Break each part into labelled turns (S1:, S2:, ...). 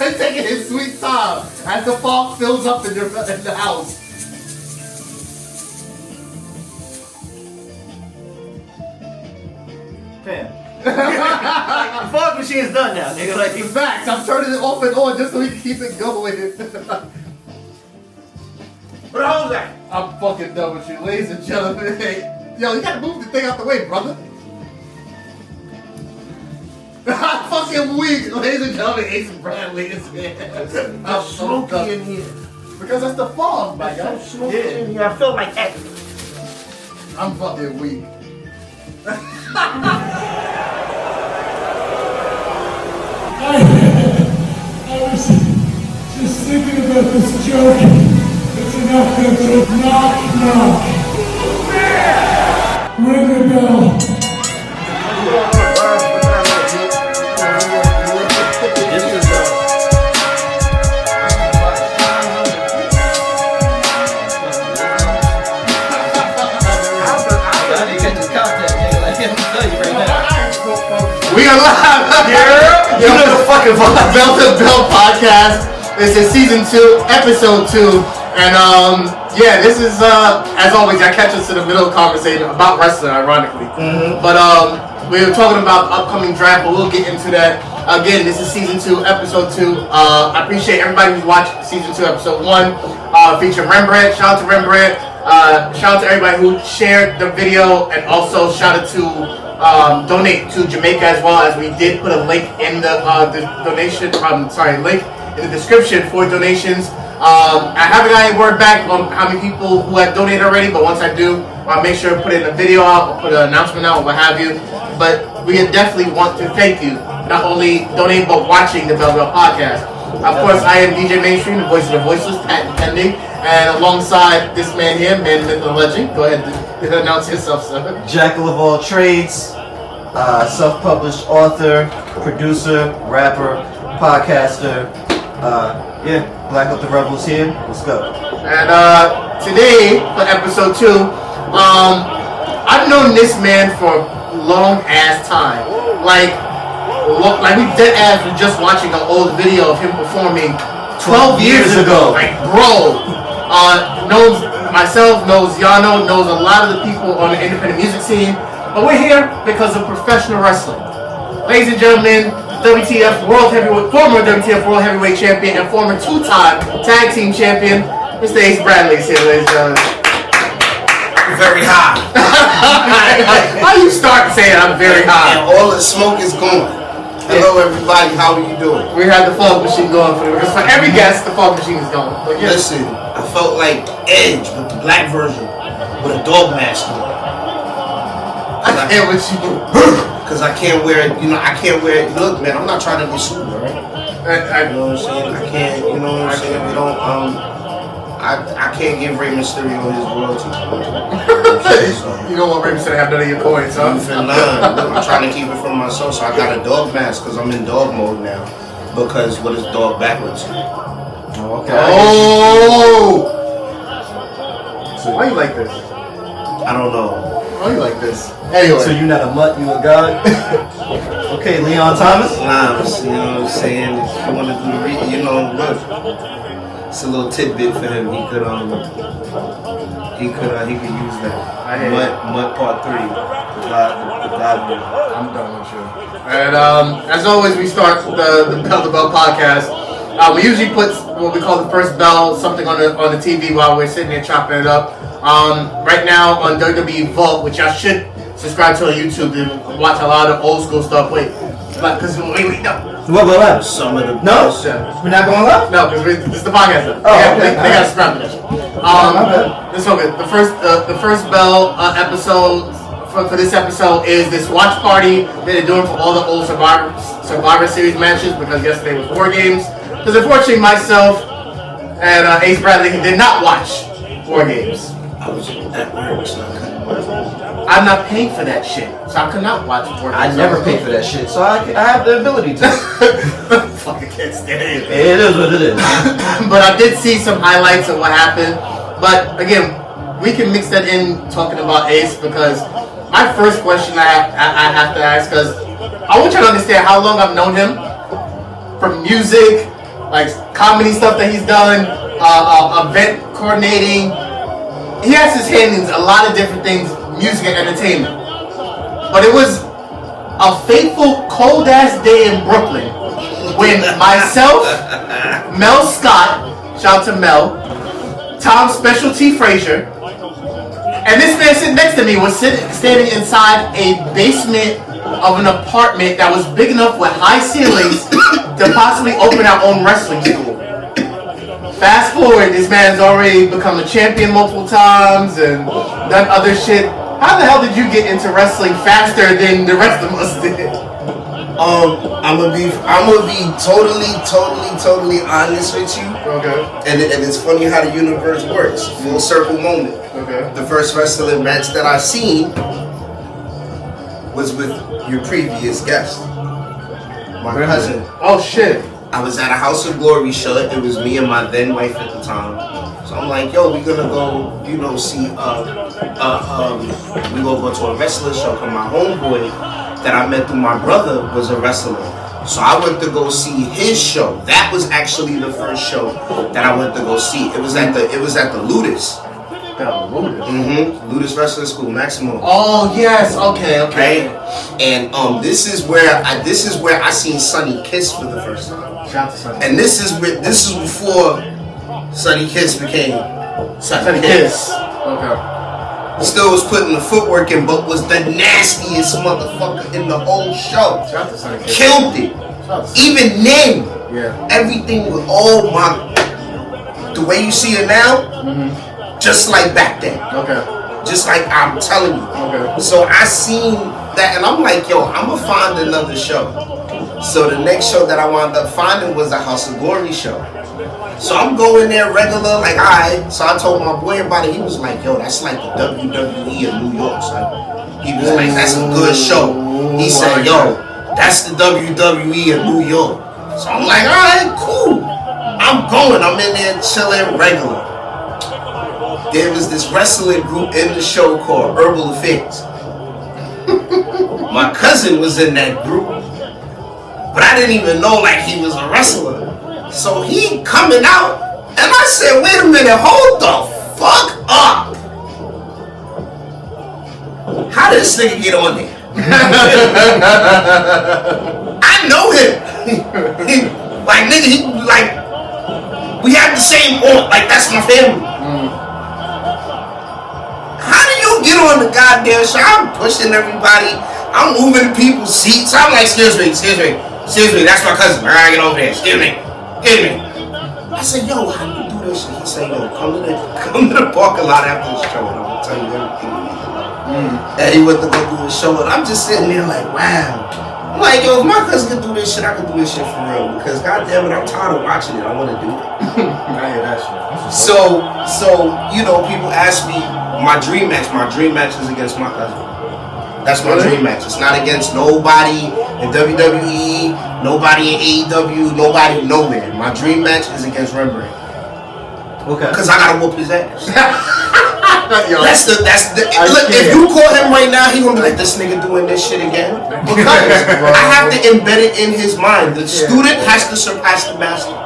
S1: taking his sweet time as the fog fills up in the house.
S2: Fam. The fog machine's done now, nigga. Like,
S1: Facts, I'm turning it off and on just so we can keep it going.
S2: Where the hole's at?
S1: I'm fucking done with you, ladies and gentlemen. Hey, yo, you gotta move the thing out the way, brother. I'm fucking weak, ladies and gentlemen. Ace Bradley is here. I'm
S2: smoky in here.
S1: Because that's the fog, my guy.
S2: I'm smoky in here. I feel like that.
S1: I'm fucking weak.
S3: I was just thinking about this joke. It's enough to knock, knock. Ring the bell.
S1: We are live!
S2: Yeah! You know the fucking vibe.
S1: Bell to Bell podcast. This is season 2, episode 2. And yeah, this is as always, I catch us in the middle of a conversation about wrestling, ironically. But we were talking about the upcoming draft, but we'll get into that. Again, this is season 2, episode 2. I appreciate everybody who's watched season 2, episode 1. Featuring Rembrandt. Shout out to Rembrandt. Shout out to everybody who shared the video, and also shout out to donate to Jamaica as well, as we did put a link in the donation. Link in the description for donations. I haven't got any word back on how many people who have donated already, but once I do, I'll make sure to put in a video out, or put an announcement out, or what have you. But we definitely want to thank you, not only donating but watching the Bell Bell podcast. Of course, I am DJ Mainstream, the voice of the voiceless, patent pending, and alongside this man here, man, myth, and legend. Go ahead and announce yourself, sir.
S2: Jack of all trades, self-published author, producer, rapper, podcaster. Yeah, Blackout the Rebels here. Let's go.
S1: And today, for episode 2, I've known this man for a long ass time. Like we dead ass were just watching an old video of him performing 12 years ago. Like, bro, knows myself, knows Yano, knows a lot of the people on the independent music scene. But we're here because of professional wrestling. Ladies and gentlemen, WTF World Heavyweight, former WTF World Heavyweight Champion and former 2-time Tag Team Champion, Mr. Ace Bradley is here, ladies and gentlemen.
S4: Very high.
S1: How you start saying I'm very high?
S4: And all the smoke is gone. Hello everybody, how are you doing?
S1: We had the fog machine going for because for every guest the fog machine is going. But yeah.
S4: Listen, I felt like Edge with the black version with a dog mask on.
S1: I can't with you.
S4: Cause I can't wear it, I can't wear it. Look, man, I'm not trying to be super, right? You know what I'm saying? I can't, you know what I'm saying? We don't, I can't give Rey Mysterio his royalty.
S1: You don't want Rey Mysterio to have none of your coins, huh?
S4: I'm trying to keep it for myself, so I got a dog mask because I'm in dog mode now. Because what is dog backwards?
S2: Okay.
S1: Oh! So why you like this?
S4: I don't know.
S1: Why you like this? Anyway.
S2: So you're not a mutt, you a god? Okay, Leon Thomas?
S4: Nah, you know what I'm saying? If you want to do look. It's a little tidbit for him. He could use that. Mud part 3. The God.
S1: I'm done with you. And as always, we start the Bell to Bell podcast. We usually put what we call the first bell, something on the TV while we're sitting there chopping it up. Right now on WWE Vault, which y'all should subscribe to on YouTube to watch a lot of old school stuff. Wait, because no.
S2: What?
S4: Some of the
S2: No? We're not going live?
S1: No, because this is the podcast.
S2: Okay.
S1: They got to subscribe to that shit. This one good. The first bell episode for this episode is this watch party that they're doing for all the old Survivor Series matches, because yesterday was War Games. Because unfortunately myself and Ace Bradley did not watch War Games.
S4: I was at work, so I couldn't watch.
S1: I'm not paying for that shit, so I could not watch War Games.
S2: I never pay for that shit, so I have the ability to.
S1: Fucking can't stand it.
S2: It is what it is.
S1: But I did see some highlights of what happened. But again, we can mix that in talking about Ace, because my first question I have to ask, because I want you to understand how long I've known him, from music, like comedy stuff that he's done, event coordinating. He has his hand in a lot of different things, music and entertainment. But it was a fateful cold ass day in Brooklyn when myself, Mel Scott, shout out to Mel, Tom Specialty Frazier, and this man sitting next to me was standing inside a basement of an apartment that was big enough with high ceilings to possibly open our own wrestling school. Fast forward, this man's already become a champion multiple times and done other shit. How the hell did you get into wrestling faster than the rest of us did?
S4: I'm gonna be totally honest with you.
S1: Okay.
S4: And it's funny how the universe works. Full circle moment.
S1: Okay.
S4: The first wrestling match that I seen was with your previous guest, my cousin.
S1: Oh shit.
S4: I was at a House of Glory show. It was me and my then wife at the time. So I'm like, yo, we gonna go, see, we gonna go to a wrestling show. Cause my homeboy that I met through my brother was a wrestler. So I went to go see his show. That was actually the first show that I went to go see. It was at the Ludus. Ludus Wrestling School, Maximum.
S1: Oh yes, okay.
S4: Right? And this is where I seen Sonny Kiss for the first time.
S1: Shout out to Sonny.
S4: And this is before Sonny Kiss became Sonny Kiss.
S1: Okay.
S4: Still was putting the footwork in, but was the nastiest motherfucker in the whole show.
S1: Shout out to Sonny Kiss.
S4: Killed it. Even then, everything was the way you see it now, just like back then.
S1: Okay.
S4: Just like I'm telling you.
S1: Okay.
S4: So I seen that and I'm like, yo, I'm gonna find another show. So the next show that I wound up finding was a House of Glory show. So I'm going there regular, like, alright. So I told my boy about it. He was like, yo, that's like the WWE of New York, son. He was like, that's a good show. He said, yo, that's the WWE of New York. So I'm like, alright, cool. I'm going. I'm in there chilling regular. There was this wrestling group in the show called Herbal Affairs. My cousin was in that group. But I didn't even know like he was a wrestler. So he coming out, and I said, wait a minute, hold the fuck up. How did this nigga get on there? I know him. Like, nigga, we have the same aunt, like that's my family. How do you get on the goddamn show? I'm pushing everybody. I'm moving people's seats. I'm like, excuse me, that's my cousin. All right, get over there. Excuse me. I said, yo, how do you do this shit? He said, yo, come to the parking lot after the show and I'm gonna tell you everything you need to know. And he went to go do the show and I'm just sitting there like, wow. I'm like, yo, if my cousin can do this shit, I can do this shit for real. Because goddamn it, I'm tired of watching it. I want to do it.
S1: I hear that shit.
S4: So, people ask me my dream match. My dream match is against my cousin. That's my dream match. It's not against nobody in WWE, nobody in AEW, nobody nowhere. My dream match is against Rembrandt. Okay. Because I gotta whoop his ass. That's the. Look, if you call him right now, he gonna be like, this nigga doing this shit again. Because I have to embed it in his mind. The student has to surpass the master.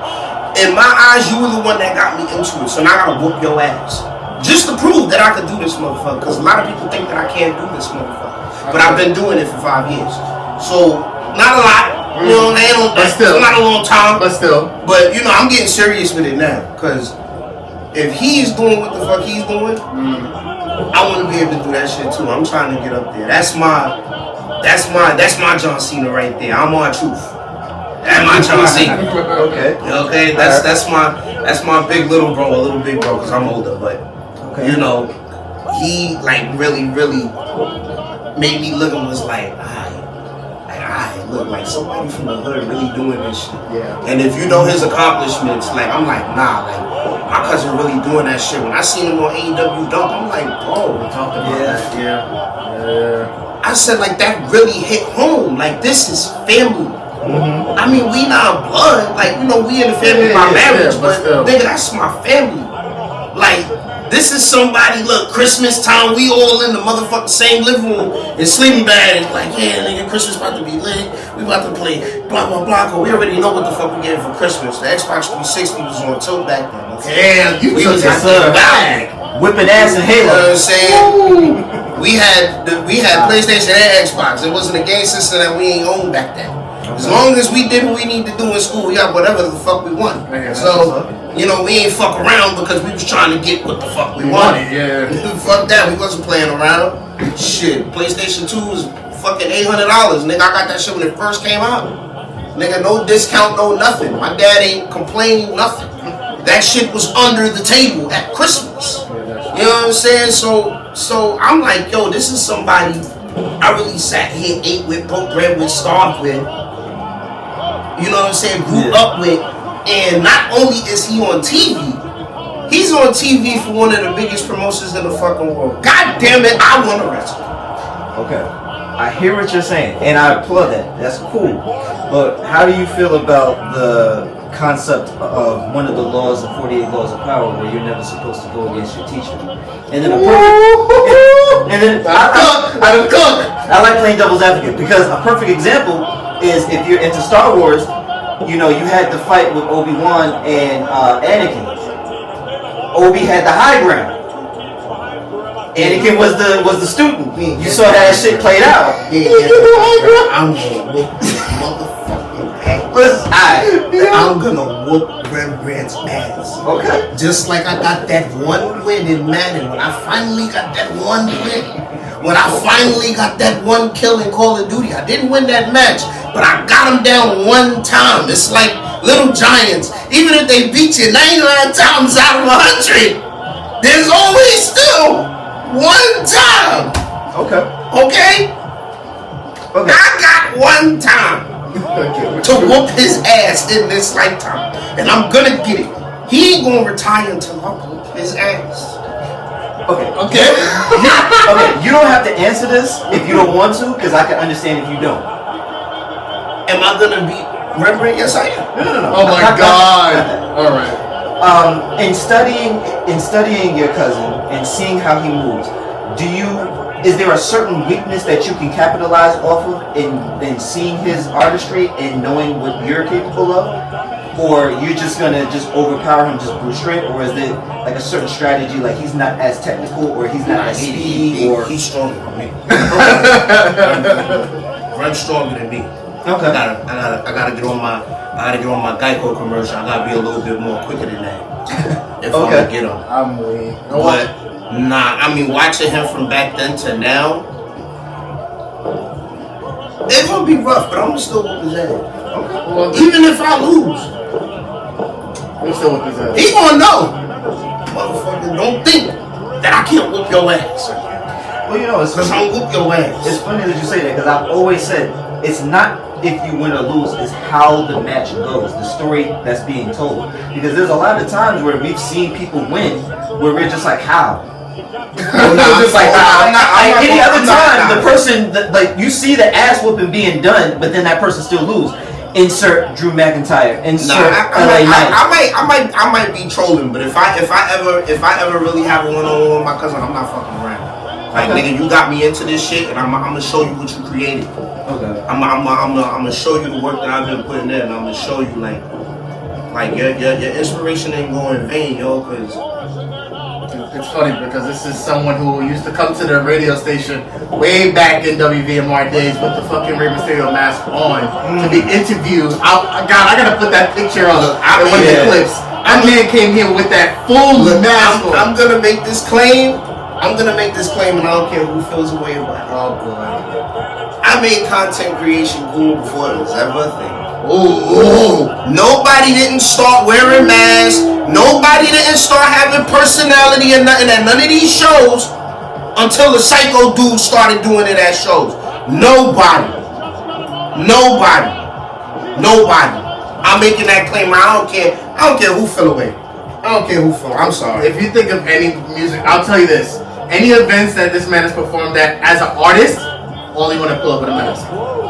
S4: In my eyes, you were the one that got me into it, so now I gotta whoop your ass. Just to prove that I could do this motherfucker. Because a lot of people think that I can't do this motherfucker. But I've been doing it for 5 years. So, not a lot. You know, but still, not a long time.
S1: But still.
S4: But, I'm getting serious with it now. Because if he's doing what the fuck he's doing, I want to be able to do that shit too. I'm trying to get up there. That's my John Cena right there. I'm on truth. That's my John Cena. Okay. That's my big little bro, a little big bro, because I'm older. But he really made me look and was like, I look like somebody from the hood really doing this shit.
S1: Yeah.
S4: And if you know his accomplishments, like I'm like, nah, like my cousin really doing that shit. When I seen him on AEW Dunk, I'm like, bro, we talked about that.
S1: Yeah.
S4: I said like that really hit home. Like this is family. I mean, we not blood. Like we in the family by marriage, but nigga, that's my family. Like This is somebody, look, Christmas time, we all in the motherfucking same living room in sleeping bag. Like, yeah, nigga, Christmas about to be lit. We about to play blah, blah, blah. We already know what the fuck we getting for Christmas. The Xbox 360 was on tilt back then. Okay?
S1: Damn, you
S4: was
S1: took that
S4: bag.
S2: Whipping ass and Halo.
S4: You know what I'm saying? We had PlayStation and Xbox. It wasn't a game system that we ain't owned back then. As long as we did what we need to do in school, we got whatever the fuck we want. So, you know, we ain't fuck around because we was trying to get what the fuck we wanted.
S1: Yeah.
S4: Fuck that, we wasn't playing around. Shit, PlayStation 2 was fucking $800. Nigga, I got that shit when it first came out. Nigga, no discount, no nothing. My dad ain't complaining, nothing. That shit was under the table at Christmas. You know what I'm saying? So I'm like, yo, this is somebody I really sat here, ate with, broke bread with, starved with. You know what I'm saying? Grew up with. And not only is he on TV, he's on TV for one of the biggest promotions in the fucking world. God damn it, I want to wrestle.
S2: Okay. I hear what you're saying, and I applaud that. That's cool. But how do you feel about the concept of one of the laws, the 48 laws of power, where you're never supposed to go against your teacher? And then I like playing devil's advocate because a perfect example is if you're into Star Wars, you know, you had the fight with Obi-Wan and Anakin. Obi had the high ground. Anakin was the student. You saw how that shit played out.
S4: I'm gonna whoop this motherfucking ass. I'm gonna whoop Rembrandt's ass.
S2: Okay.
S4: Just like I got that one win in Madden. When I finally got that one win. When I finally got that one kill in Call of Duty. I didn't win that match, but I got him down one time. It's like Little Giants. Even if they beat you 99 times out of 100, there's always still one time. Okay? I got one time to whoop his ass in this lifetime. And I'm gonna get it. He ain't gonna retire until I whoop his ass.
S2: Okay. You don't have to answer this if you don't want to, because I can understand if you don't.
S4: Am I gonna beat Rembrandt? Yes, I am.
S2: No.
S1: Oh my God. All right.
S2: In studying your cousin and seeing how he moves, is there a certain weakness that you can capitalize off of in seeing his artistry and knowing what you're capable of? Or you're just gonna just overpower him, just brute strength? Or is there like a certain strategy, like he's not as technical, or he's not as speedy, or
S4: he's stronger than me? Run stronger than me.
S2: Okay.
S4: I gotta get on my Geico commercial. I gotta be a little bit more quicker than that. If I'm gonna get him.
S1: I'm weak.
S4: But nah, I mean, watching him from back then to now, it's gonna be rough, but I'm gonna still whoop his ass.
S1: Okay. Well,
S4: Even if I lose,
S1: we'll still whoop his ass.
S4: he gonna know. Motherfucker, don't think that I can't whoop your ass.
S2: Well, you know, it's
S4: Cause I'm gonna whoop your ass.
S2: It's funny that you say that, because I've always said it's not if you win or lose, it's how the match goes, the story that's being told. Because there's a lot of times where we've seen people win where we're just like, how? Any other time, the person, like, you see the ass whooping being done, but then that person still lose. Insert Drew McIntyre. Insert LA Knight.
S4: I might be trolling, but if I ever really have a one-on-one with my cousin, I'm not fucking around. Like, nigga, you got me into this shit, and I'm gonna show you what you created.
S2: Okay.
S4: I'm gonna show you the work that I've been putting in. I'm gonna show you like your inspiration ain't going in vain, yo. Cause
S1: it's funny because this is someone who used to come to the radio station way back in WVMR days with the fucking Rey Mysterio mask on to be interviewed. I gotta put that picture on in one of the clips. That man came here with that full mask on.
S4: I'm gonna make this claim. And I don't care who feels the way about it.
S1: Oh boy.
S4: I made content creation cool before it was ever a thing.
S1: Ooh.
S4: Nobody didn't start wearing masks. Nobody didn't start having personality and nothing at none of these shows until the psycho dude started doing it at shows. Nobody. I'm making that claim. I don't care who fell away. I'm sorry.
S1: If you think of any music, I'll tell you this. Any events that this man has performed at as an artist, all he want to pull up with a mask.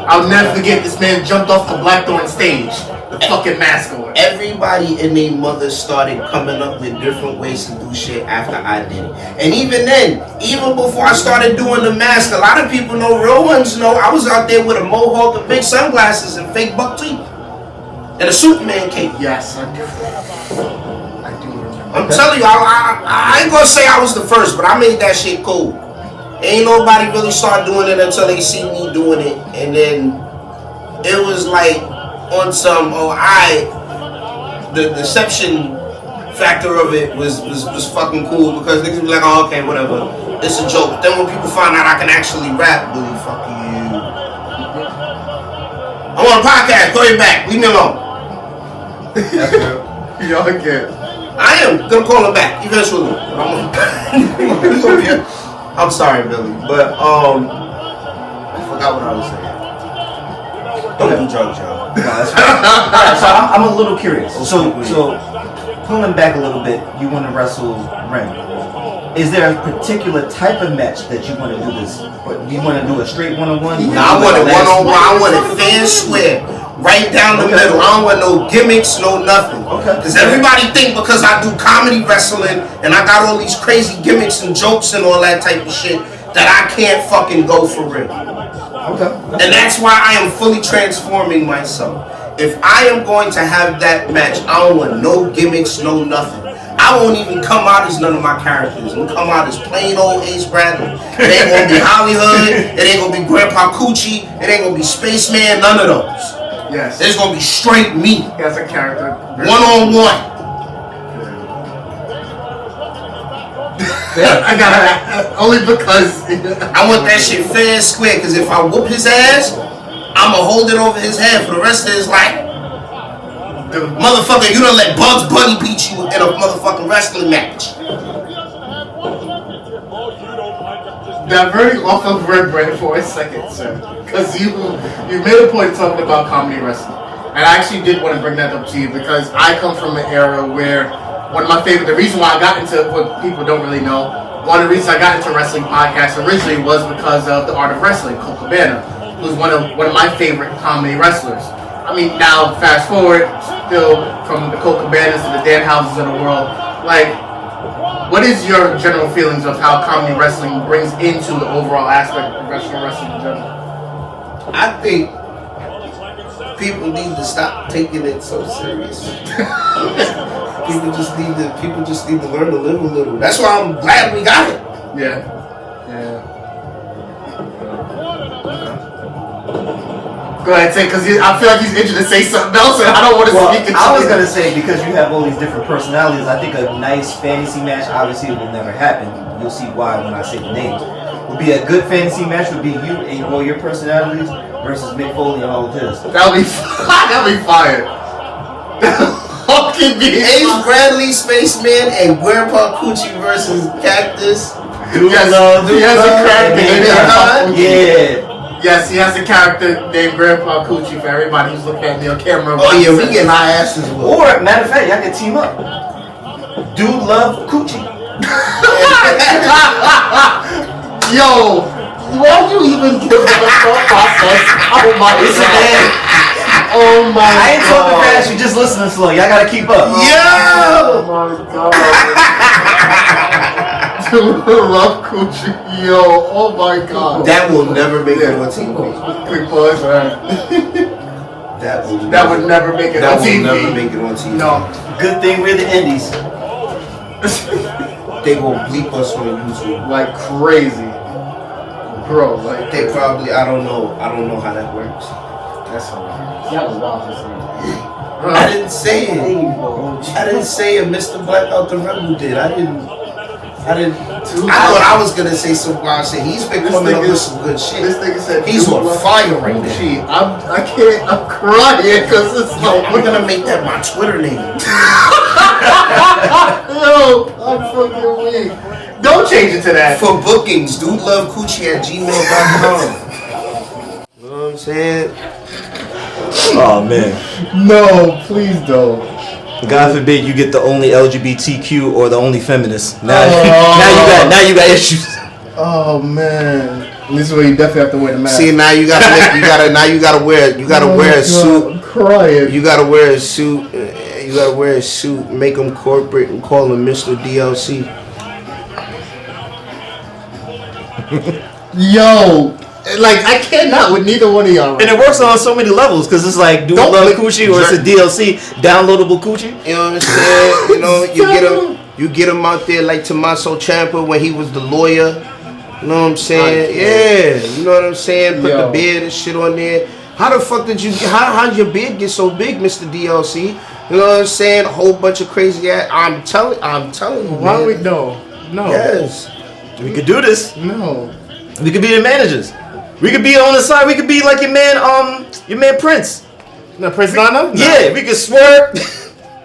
S1: I'll never forget this man jumped off the Blackthorn stage the fucking mask on.
S4: Everybody and their mother started coming up with different ways to do shit after I did it. And even then, even before I started doing the mask, a lot of people know, real ones know, I was out there with a mohawk and big sunglasses and fake buck teeth. And a Superman cape.
S1: Yes, I do. I do remember.
S4: I'm telling you, I ain't gonna say I was the first, but I made that shit cool. Ain't nobody really start doing it until they see me doing it. And then it was like on some, the deception factor of it was fucking cool because niggas be like, oh, okay, whatever, it's a joke. But then when people find out I can actually rap, Billy, fuck you. I'm on a podcast, go ahead back, leave me alone.
S1: Y'all get.
S4: I am gonna call him back eventually. I'm sorry, Billy, but I forgot what I was saying. Don't do drugs, y'all.
S2: No, that's right. Alright, so I'm a little curious. So pulling back a little bit, you want to wrestle Ring. Is there a particular type of match that you want to do this? Or do you want to do a straight one-on-one?
S4: No, I want it one-on-one. I want it fair and square. Right down the middle. I don't want no gimmicks, no nothing.
S2: Okay.
S4: Because everybody think because I do comedy wrestling and I got all these crazy gimmicks and jokes and all that type of shit that I can't fucking go for real.
S2: Okay.
S4: And that's why I am fully transforming myself. If I am going to have that match, I don't want no gimmicks, no nothing. I won't even come out as none of my characters. I'm gonna come out as plain old Ace Bradley. It ain't gonna be Hollywood. It ain't gonna be Grandpa Coochie. It ain't gonna be Spaceman. None of those.
S1: Yes.
S4: It's gonna be straight me.
S1: He has a character.
S4: One-on-one.
S1: I got it. Only because.
S4: I want that shit fair and square. Cause if I whoop his ass, I'ma hold it over his head for the rest of his life. Motherfucker, you done let Bugs Bunny beat you in a motherfucking wrestling match.
S1: Diverting off of Red Bread for a second, sir. Because you made a point of talking about comedy wrestling. And I actually did want to bring that up to you because I come from an era where the reason why I got into what people don't really know, one of the reasons I got into wrestling podcasts originally was because of the Art of Wrestling, Colt Cabana, who's one of my favorite comedy wrestlers. I mean, now fast forward, still from the Colt Cabanas to the Dan Houses of the world, like, what is your general feelings of how comedy wrestling brings into the overall aspect of professional wrestling in general?
S4: I think people need to stop taking it so serious. People just need to learn to live a little. That's why I'm glad we got it.
S1: Yeah. Go ahead, say, because I feel like he's itching to say something else, and I don't want to speak it.
S2: I was gonna say because you have all these different personalities. I think a nice fantasy match, obviously, it will never happen. You'll see why when I say the names. Would be a good fantasy match. Would be you and all your personalities versus Mick Foley and all of his.
S1: That'll be fire. Okay,
S4: Ace Bradley, Spaceman, and Grandpa Coochie versus Cactus.
S1: He has a character named Grandpa Coochie.
S2: Yeah.
S1: Yes, he has a character named Grandpa Coochie for everybody who's looking at me on camera.
S4: Oh yeah, we getting our asses whooped.
S2: Or matter of fact, y'all can team up. Dude love Coochie.
S1: Yo, why'd you even give them a thought process? Oh my god. Oh my god.
S2: I ain't talking fast, you just listening slow. Y'all gotta keep up.
S1: Oh my god. Dude, love Coochie. Yo, oh my god.
S4: That will never make it on TV.
S1: Quick pause, alright. That would never make it on TV.
S4: That will never make it on TV.
S1: No.
S2: Good thing we're the indies.
S4: They will bleep us on YouTube.
S1: Like crazy. Bro, like
S4: they probably I don't know how that works.
S1: That's hilarious. That was wild to say.
S4: I didn't say it. I didn't say it. Mr. Blackout the Rebel did. I thought I was gonna say some wild shit. He's been coming up with some good shit.
S1: This nigga said
S4: he's on fire right now.
S1: I'm crying because it's like
S4: we're gonna make that my Twitter name.
S1: Yo, I'm fucking weak. Don't change it to that.
S4: For bookings, dudelovecoochie@gmail.com. You know what I'm saying?
S2: Oh man.
S1: No, please don't.
S2: God forbid you get the only LGBTQ or the only feminist. Now you got issues.
S1: Oh man. This is where you definitely have to wear the mask.
S4: See, now you gotta wear a suit.
S1: crying.
S4: You gotta wear a suit. You gotta wear a suit. Make him corporate and call him Mr. DLC.
S1: Yo, like I cannot with neither one of y'all.
S2: And it works on so many levels because it's like do
S1: Don't
S2: love
S1: lick-
S2: coochie or it's a DLC downloadable coochie.
S4: You know what I'm saying? You know, you get him out there like Tommaso Ciampa when he was the lawyer. You know what I'm saying? Yeah, you know what I'm saying? Put the beard and shit on there. How the fuck did you? How'd your beard get so big, Mr. DLC? You know what I'm saying? A whole bunch of crazy ass. I'm telling you.
S1: Why
S4: man.
S1: we no?
S4: Yes.
S2: We could do this.
S1: No.
S2: We could be the managers. We could be on the side. We could be like your man Prince.
S1: No, Prince Nana? Nah.
S2: Yeah, we could swerve.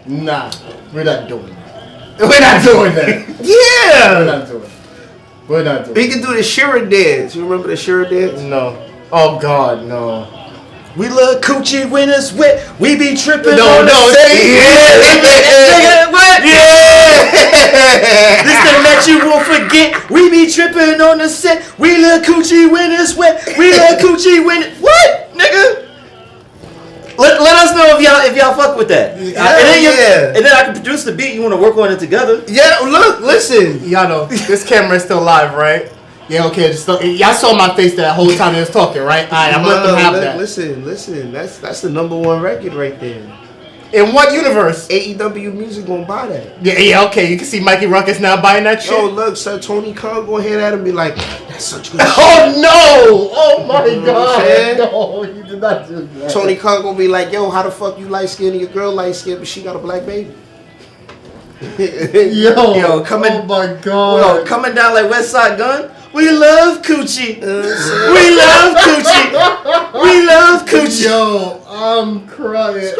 S1: Nah, we're not doing that. We're not doing that.
S4: Yeah.
S1: We're not doing it. We're not doing
S4: We
S1: it.
S4: can do the Shira dance. You remember the Shira dance?
S1: No. Oh God, no.
S2: We love coochie when it's wet. We be tripping
S1: No,
S2: on the
S1: no,
S2: set.
S4: yeah.
S2: What?
S4: Yeah.
S2: This thing that you won't forget. We be tripping on the set. We love coochie when it's wet. We love coochie when it... What, nigga? Let us know if y'all fuck with that. And then I can produce the beat. You want to work on it together?
S4: Yeah. Look, listen.
S1: Y'all know this camera is still live, right? Yeah, okay. Y'all saw my face that whole time they was talking, right? All right, I'm letting them have that.
S4: Listen. That's the #1 record right there.
S1: In what universe?
S4: AEW Music gonna buy that.
S1: Yeah, okay. You can see Mikey Ruckus now buying that shit.
S4: Yo, look, sir, Tony Khan gonna hear that and be like, that's such good shit.
S1: Oh no! Oh my
S4: You know what I'm
S1: God!
S4: saying?
S1: No, you did not do that.
S4: Tony Khan gonna be like, yo, how the fuck you light skinned and your girl light skinned, but she got a black baby?
S1: Yo,
S2: coming-
S1: Oh my God!
S2: Coming down like West Side Gun. We love coochie. We love coochie. We love coochie.
S1: Yo, I'm crying.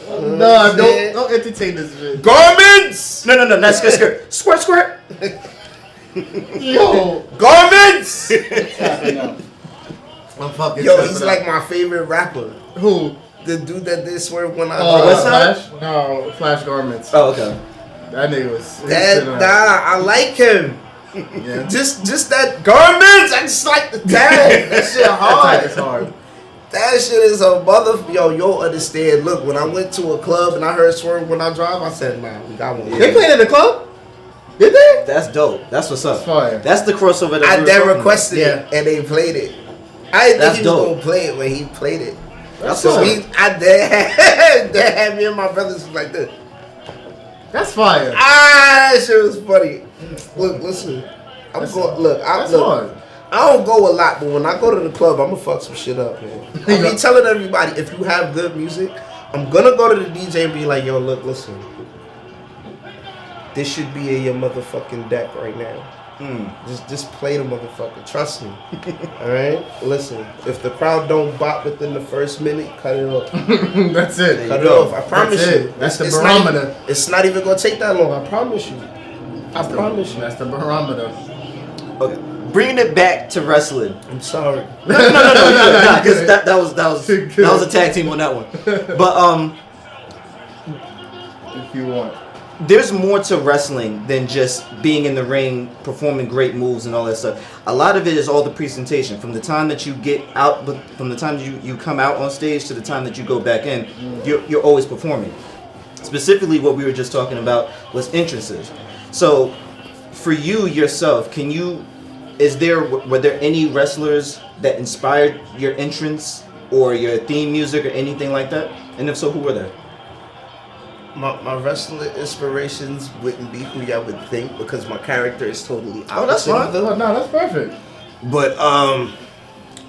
S4: No,
S1: Nah, don't entertain this shit.
S4: Garments!
S2: No, not skirt. Squirt.
S1: Yo,
S4: Garments!
S1: I'm fucking.
S4: Yo, he's like my favorite rapper.
S1: who?
S4: The dude that did swear when I
S2: What's that?
S1: Flash? No, Flash Garments.
S2: Oh, okay.
S1: That nigga was.
S4: I like him.
S1: Yeah.
S4: Just that garments. I just like the tag. That shit hard.
S1: It's hard.
S4: That shit is a mother. Yo, you'll understand. Look, when I went to a club and I heard Swerve when I drive, I said, nah, we got one.
S1: They played at the club? Did they?
S2: That's dope. That's what's up.
S1: That's fire.
S2: That's the crossover that
S4: I
S2: we were
S4: then
S2: talking
S4: requested
S1: about.
S4: it and they played it. I didn't
S2: That's
S4: think he was
S2: dope.
S4: gonna play it when he played it.
S1: That's
S4: So
S1: fire.
S4: they had me and my brothers like this.
S1: That's fire.
S4: That shit was funny. Look, listen. That's
S1: hard.
S4: I don't go a lot, but when I go to the club, I'm gonna fuck some shit up, man. I be telling everybody, if you have good music, I'm gonna go to the DJ and be like, yo, look, listen. This should be in your motherfucking deck right now. Just play the motherfucker. Trust me. Alright? Listen, if the crowd don't bop within the first minute, cut it off.
S1: That's it.
S4: Cut it off. I promise
S1: That's
S4: you.
S1: it. That's the
S4: It's
S1: barometer.
S4: It's not even gonna take that long. I promise you. I promise you.
S1: That's the barometer.
S2: Okay. Bringing it back to wrestling.
S4: I'm sorry.
S2: No, because that was a tag team on that one. But
S1: If you want.
S2: there's more to wrestling than just being in the ring, performing great moves and all that stuff. A lot of it is all the presentation. From the time that you get out, from the time you come out on stage to the time that you go back in, you're always performing. Specifically, what we were just talking about was entrances. So, for you yourself, were there any wrestlers that inspired your entrance or your theme music or anything like that? And if so, who were they?
S4: My wrestling inspirations wouldn't be who y'all would think because my character is totally opposite.
S2: Oh, that's fine.
S4: of them.
S1: Oh, no, that's perfect.
S4: But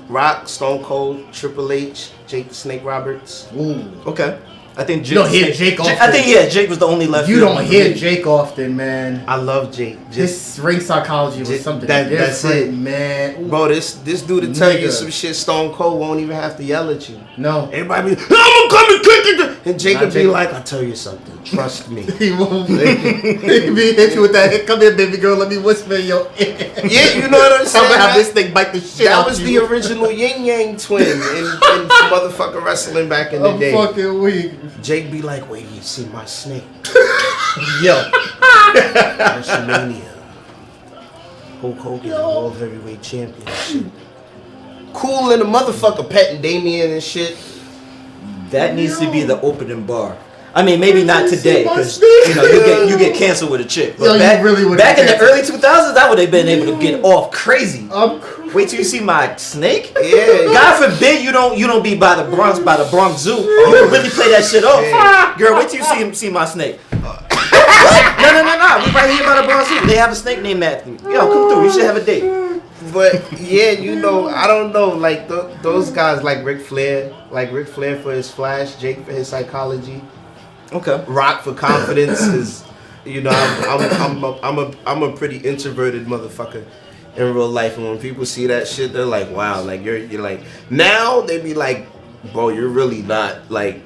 S4: Rock, Stone Cold, Triple H, Jake the Snake Roberts.
S1: Ooh.
S2: Okay. I think Jake.
S1: You don't hear Jake often.
S2: I think Jake was the only left.
S1: You
S2: field
S1: don't
S2: for
S1: hear
S2: me.
S1: Jake often, man.
S4: I love Jake.
S1: His ring psychology was
S4: just-
S1: something
S4: that's
S1: different,
S4: it.
S1: man. Ooh.
S4: Bro, this dude to tell you
S1: Nigga.
S4: some shit Stone Cold won't even have to yell at you.
S1: No.
S4: Everybody be, I'm coming quick. And Jake
S1: Not
S4: would be
S1: Jake.
S4: like, I'll tell you something. Trust me.
S1: He won't. He be hit you with that. Come here, baby girl. Let me whisper in your ear.
S4: Yeah, you know what I'm
S1: I'm
S4: saying?
S1: gonna have this thing bite the shit out
S4: That was
S1: you.
S4: the original Yin Yang twin in motherfucking wrestling back in the
S1: I'm
S4: day.
S1: fucking weak.
S4: Jake be like, wait, you see my snake?
S2: Yo.
S4: WrestleMania. Hulk Hogan, World Heavyweight Champion. Shit. Cool in the motherfucker petting Damien and shit.
S2: That needs to be the opening bar. I mean, maybe not
S1: You
S2: today,
S1: see my
S2: because
S1: snake?
S2: you get canceled with a chick. But
S1: Yo, you
S2: back,
S1: really would
S2: back in
S1: get
S2: the early 2000s, I would have been able to get off crazy.
S1: I'm crazy.
S2: Wait till you see my snake.
S4: Yeah.
S2: God forbid you don't be by the Bronx Zoo. You can really play that shit off.
S4: Yeah.
S2: Girl, wait till you see my snake. No. We right here by the Bronx Zoo. They have a snake named Matthew. Yo, come through. You should have a date.
S4: But yeah, I don't know, like those guys, like Ric Flair for his flash, Jake for his psychology,
S2: Okay.
S4: Rock for confidence. Is I'm a pretty introverted motherfucker in real life, and when people see that shit, they're like, wow, like you're like, now they be like, bro, you're really not like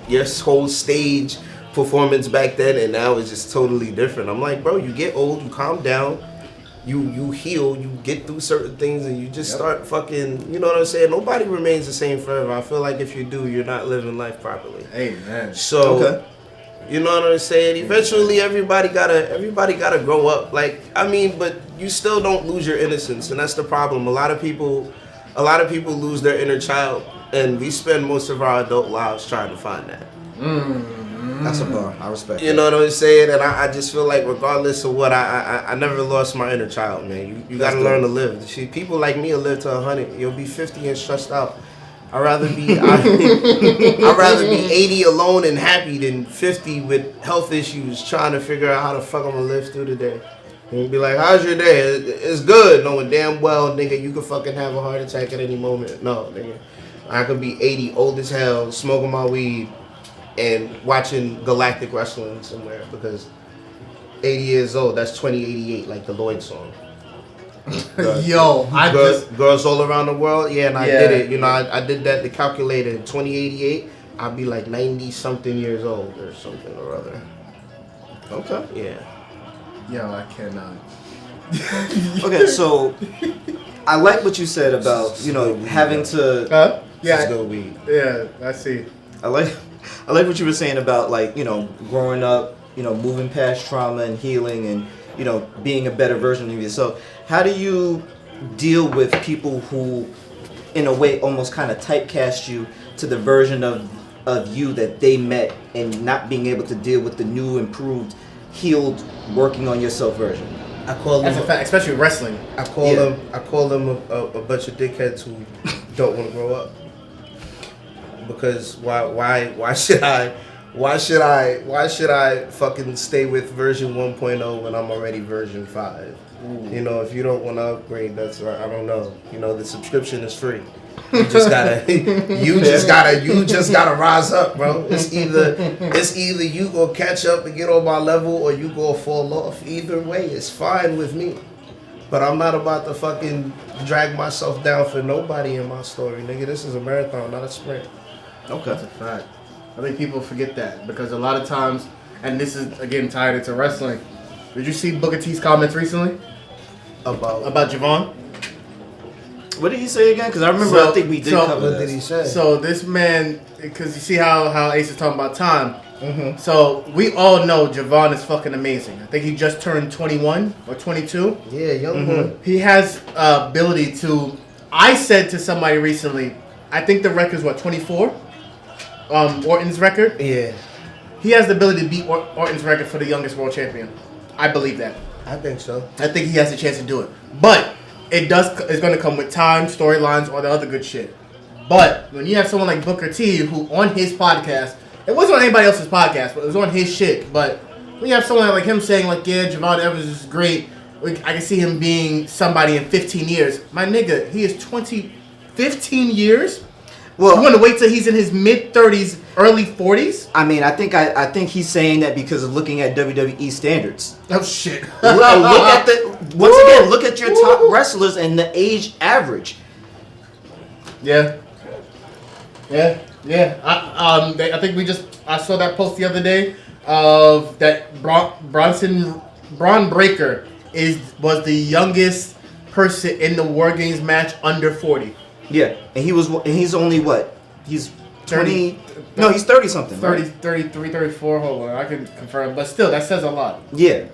S4: your whole stage performance back then and now is just totally different. I'm like, bro, you get old, you calm down. You heal, you get through certain things, and you just start fucking, you know what I'm saying? Nobody remains the same forever. I feel like if you do, you're not living life properly.
S1: Amen.
S4: So, you know what I'm saying? Eventually, everybody gotta grow up. Like, I mean, but you still don't lose your innocence, and that's the problem. A lot of people lose their inner child, and we spend most of our adult lives trying to find that.
S2: That's a bar. I respect
S4: You know what I'm saying? And I just feel like regardless of what, I never lost my inner child, man. You gotta learn to live. See, people like me will live to 100. You'll be 50 and stressed out. I'd rather be 80 alone and happy than 50 with health issues trying to figure out how the fuck I'm gonna live through the day. And be like, how's your day? It's good, knowing damn well, nigga, you could fucking have a heart attack at any moment. No, nigga. I could be 80, old as hell, smoking my weed, and watching Galactic Wrestling somewhere, because 80 years old, that's 2088, like the Lloyd song.
S1: Yo,
S4: Girls all around the world, and I did it. You know, I did that to calculate it. In 2088, I'd be like 90 something years old or something or other.
S2: Okay.
S4: Yeah.
S1: Yo, I cannot.
S2: Okay, so I like what you said about, having to.
S4: Just go weed.
S1: Yeah, I see.
S2: I like what you were saying about, like, growing up, moving past trauma and healing and, being a better version of yourself. How do you deal with people who, in a way, almost kind of typecast you to the version of you that they met, and not being able to deal with the new, improved, healed, working on yourself version?
S4: I call them,
S1: That's a fact, especially wrestling.
S4: I call them a bunch of dickheads who don't want to grow up. Because why should I fucking stay with version 1.0 when I'm already version 5? Ooh. If you don't want to upgrade, that's I don't know. The subscription is free. You just gotta rise up, bro. It's either you gonna catch up and get on my level, or you gonna fall off. Either way, it's fine with me. But I'm not about to fucking drag myself down for nobody in my story, nigga. This is a marathon, not a sprint.
S1: Okay. That's a fact. I think people forget that, because a lot of times, and this is again tied into wrestling. Did you see Booker T's comments recently about Javon?
S2: What did he say again? Because I remember, I think we did cover
S4: What did he say?
S1: So this man, because you see how Ace is talking about time. Mm-hmm. So we all know Javon is fucking amazing. I think he just turned 21 or 22.
S4: Yeah, young boy.
S1: He has ability to. I said to somebody recently, I think the record's 24. Orton's record.
S4: Yeah.
S1: He has the ability to beat Orton's record for the youngest world champion. I believe that.
S4: I think so.
S1: I think he has a chance to do it. But it's going to come with time, storylines, all the other good shit. But when you have someone like Booker T, who on his podcast, it wasn't on anybody else's podcast, but it was on his shit. But when you have someone like him saying, like, yeah, Javon Evans is great, I can see him being somebody in 15 years. My nigga, he is 15 years? Well, you want to wait till he's in his mid-30s, early 40s?
S2: I mean, I think he's saying that because of looking at WWE standards.
S1: Oh, shit.
S2: Look at look at your top wrestlers and the age average.
S1: Yeah. I think I saw that post the other day of that Braun Breaker was the youngest person in the War Games match under 40.
S2: Yeah, and he's only what? He's 20. No, he's 30 something.
S1: 30,
S2: right?
S1: 33, 34. Hold on, I can confirm. But still, that says a lot.
S2: Yeah.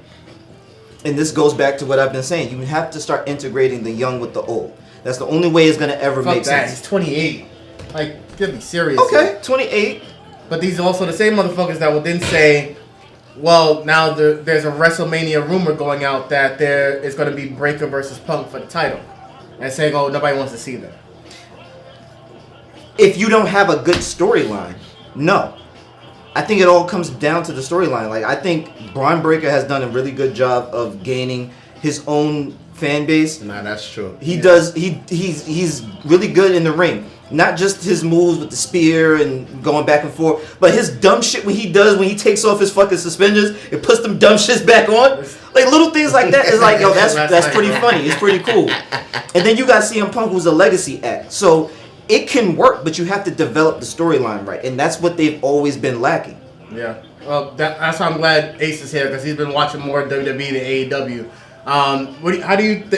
S2: And this goes back to what I've been saying. You have to start integrating the young with the old. That's the only way it's going to ever make sense.
S1: He's 28. Like, They'll be serious.
S2: Okay, 28.
S1: But these are also the same motherfuckers that will then say, well, now there's a WrestleMania rumor going out that there is going to be Breakker versus Punk for the title. And saying, oh, nobody wants to see that.
S2: If you don't have a good storyline, no. I think it all comes down to the storyline. Like, I think Braun Breaker has done a really good job of gaining his own fan base.
S4: Nah, that's true.
S2: He's really good in the ring. Not just his moves with the spear and going back and forth, but his dumb shit when he takes off his fucking suspenders and puts them dumb shits back on. Like little things like that is like, yo, that's pretty funny. It's pretty cool. And then you got CM Punk, who's a legacy act. So it can work, but you have to develop the storyline right, and that's what they've always been lacking.
S1: Yeah. Well, that's why I'm glad Ace is here, because he's been watching more WWE than AEW.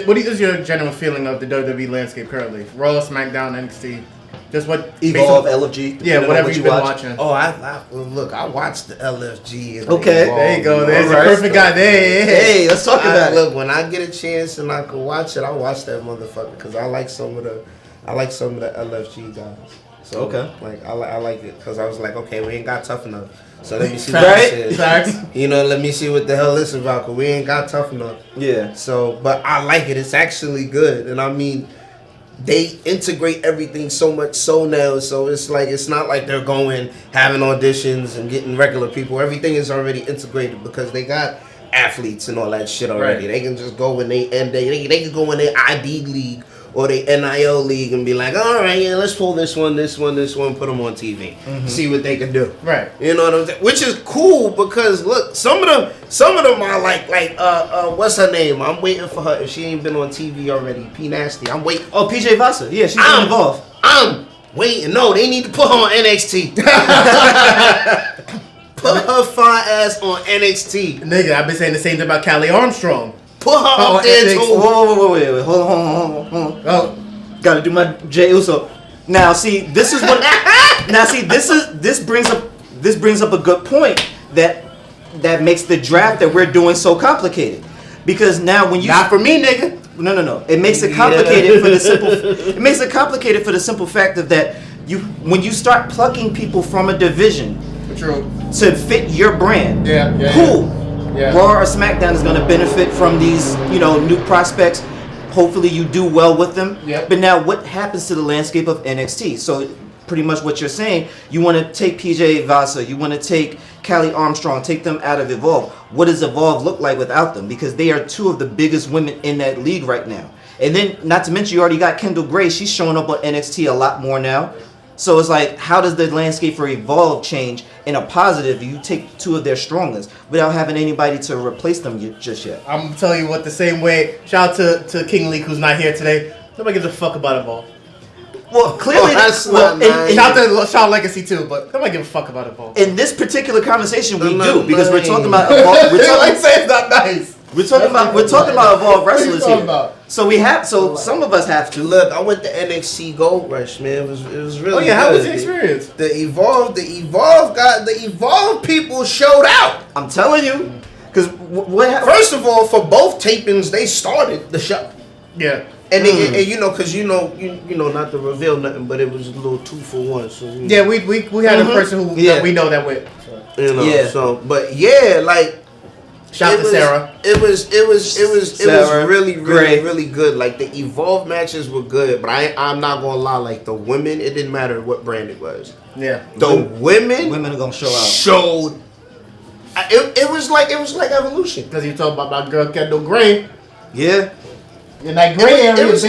S1: What is your general feeling of the WWE landscape currently? Raw, SmackDown, NXT. Just what
S2: Evolve, LFG.
S1: Yeah, whatever you've been watching.
S4: Oh, I watched the LFG. And
S2: okay,
S1: there you go. There's the perfect guy.
S2: Hey, let's talk about it.
S4: Look, when I get a chance and I can watch it, I watch that motherfucker because I like some of the LFG guys. So
S2: okay,
S4: like I like it because I was like, okay, we ain't got tough enough. So let me see
S2: what
S4: this is.
S1: Facts.
S4: You know, let me see what the hell this is about because we ain't got tough enough.
S2: Yeah.
S4: So, but I like it. It's actually good, and I mean. They integrate everything so much so now, so it's like it's not like they're going having auditions and getting regular people. Everything is already integrated because they got athletes and all that shit already. Right. They can just go and they can go in their ID league or the NIL league and be like, all right, yeah, let's pull this one, put them on TV, see what they can do.
S1: Right.
S4: You know what I'm saying? Which is cool because look, some of them are like what's her name? I'm waiting for her if she ain't been on TV already. P Nasty. I'm waiting.
S2: Oh, PJ Vasa. Yeah, she's been involved.
S4: I'm waiting. No, they need to put her on NXT. Put her fine ass on NXT.
S1: Nigga, I've been saying the same thing about Callie Armstrong.
S4: Put her up there too.
S2: Whoa, wait. Hold on.
S1: Oh,
S2: gotta do my Jey Uso. Now, see, this is what. This brings up a good point that makes the draft that we're doing so complicated. Because now when you
S1: not for me, nigga.
S2: No. It makes it complicated for the simple. It makes it complicated for the simple fact of that when you start plucking people from a division.
S1: True.
S2: To fit your brand.
S1: Yeah.
S2: Cool.
S1: Yeah.
S2: Raw or SmackDown is going to benefit from these, new prospects. Hopefully you do well with them.
S1: Yep.
S2: But now what happens to the landscape of NXT? So pretty much what you're saying, you want to take PJ Vasa, you want to take Callie Armstrong, take them out of Evolve. What does Evolve look like without them? Because they are two of the biggest women in that league right now. And then, not to mention, you already got Kendall Gray. She's showing up on NXT a lot more now. So it's like, how does the landscape for Evolve change in a positive? You take two of their strongest without having anybody to replace them just yet.
S1: I'm gonna tell you what, the same way. Shout out to King Leak, who's not here today. Nobody gives a fuck about Evolve.
S2: Well, clearly,
S4: that's not nice.
S1: Shout out to Shawn Legacy too, but nobody give a fuck about Evolve.
S2: In this particular conversation, we do because we're talking about Evolve.
S1: It's not nice.
S2: We're talking about Evolve wrestlers
S1: What are you talking
S2: here.
S1: about?
S2: So some of us have to.
S4: Look, I went to NXT Gold Rush, man. It was really.
S1: Oh yeah, how
S4: good.
S1: was the experience?
S4: The Evolve people showed out.
S2: I'm telling you, because what happened?
S4: First of all, for both tapings, they started the show.
S1: Yeah.
S4: And and because you know, not to reveal nothing, but it was a little 2-for-1. So
S1: yeah, we had a person who we know that with.
S2: Yeah.
S4: So, but yeah, like.
S1: Shout to Sarah.
S4: It was
S2: Sarah,
S4: really
S2: great.
S4: really good. Like the Evolve matches were good, but I'm not gonna lie. Like the women, it didn't matter what brand it was.
S1: Yeah.
S4: The women
S2: are gonna show out.
S4: Showed. It was like Evolution.
S1: Because you talking about my girl Kendall Gray.
S2: Yeah.
S1: In that gray area,
S4: it was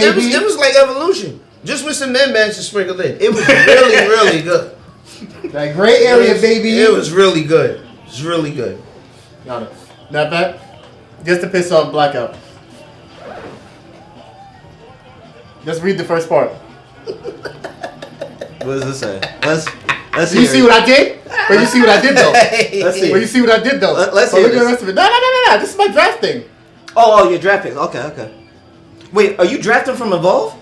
S4: like Evolution. Just with some men matches sprinkled in. It was really really good.
S1: That gray area, baby.
S4: It was really good. It was really good.
S1: Got it. Not bad. Just to piss off Blackout. Just read the first part.
S2: What does it say? Let's
S1: You see what I did? But you see what I did though?
S2: Let's see.
S1: But you see what I did though?
S2: Let's
S1: but
S2: hear
S1: look at the
S2: this.
S1: rest of it. No. This is my draft thing.
S2: Oh, your draft picks. Okay. Wait, are you drafting from Evolve?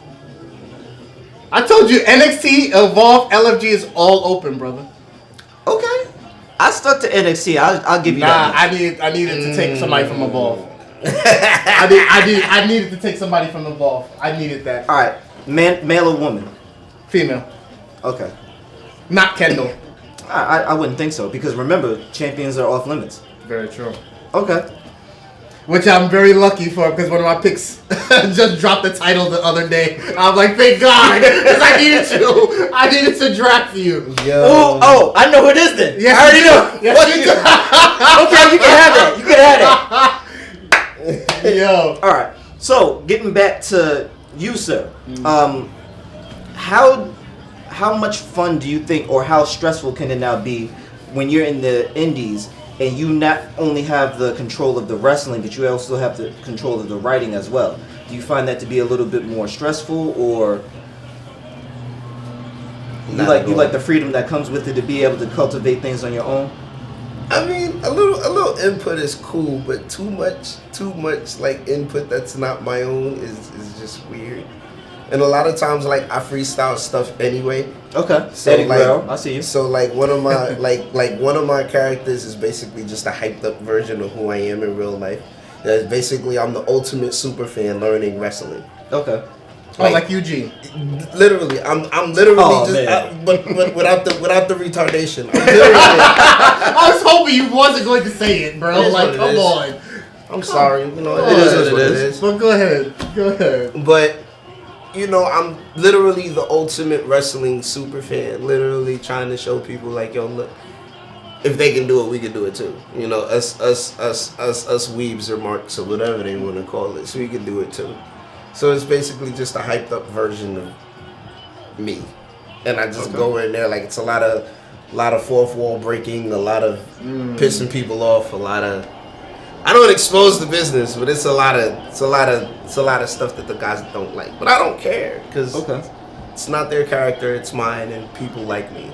S1: I told you NXT, Evolve, LFG is all open, brother.
S2: Okay. I stuck to NXT. I'll give you
S1: Nah,
S2: that.
S1: I needed to take somebody from Evolve. I needed to take somebody from Evolve. I needed that.
S2: All right, male or woman?
S1: Female.
S2: Okay.
S1: Not Kendall.
S2: I wouldn't think so, because remember, champions are off limits.
S1: Very true.
S2: Okay.
S1: Which I'm very lucky for, because one of my picks just dropped the title the other day. I'm like, thank God, because I needed to draft you.
S2: Yo. Oh, I know who it is then.
S1: Yes,
S2: I already know.
S1: Yes, you do.
S2: Okay, you can have that.
S1: Yo.
S2: All right. So getting back to you, sir. How much fun do you think, or how stressful can it now be when you're in the indies and you not only have the control of the wrestling, but you also have the control of the writing as well? Do you find that to be a little bit more stressful, or you like the freedom that comes with it to be able to cultivate things on your own?
S4: I mean, a little input is cool, but too much like input that's not my own is just weird. And a lot of times, like, I freestyle stuff anyway.
S2: Okay.
S4: So
S2: Eddie
S4: like,
S2: Guerrero, I see you.
S4: So like one of my like one of my characters is basically just a hyped up version of who I am in real life. That's basically, I'm the ultimate super fan learning wrestling.
S2: Okay.
S1: Like Eugene.
S4: Literally, I'm literally but without the retardation. I'm literally,
S1: I was hoping you wasn't going to say it, bro. Like, come on.
S4: I'm sorry. You know,
S2: it is what it is.
S1: But go ahead.
S4: But you know, I'm literally the ultimate wrestling super fan. Literally trying to show people like, yo, look, if they can do it, we can do it too. You know, us weebs or marks or whatever they want to call it, so we can do it too. So it's basically just a hyped up version of me, and I just go in there like it's a lot of fourth wall breaking, a lot of pissing people off, a lot of. I don't expose the business, but it's a lot of stuff that the guys don't like. But I don't care, because it's not their character, it's mine, and people like me.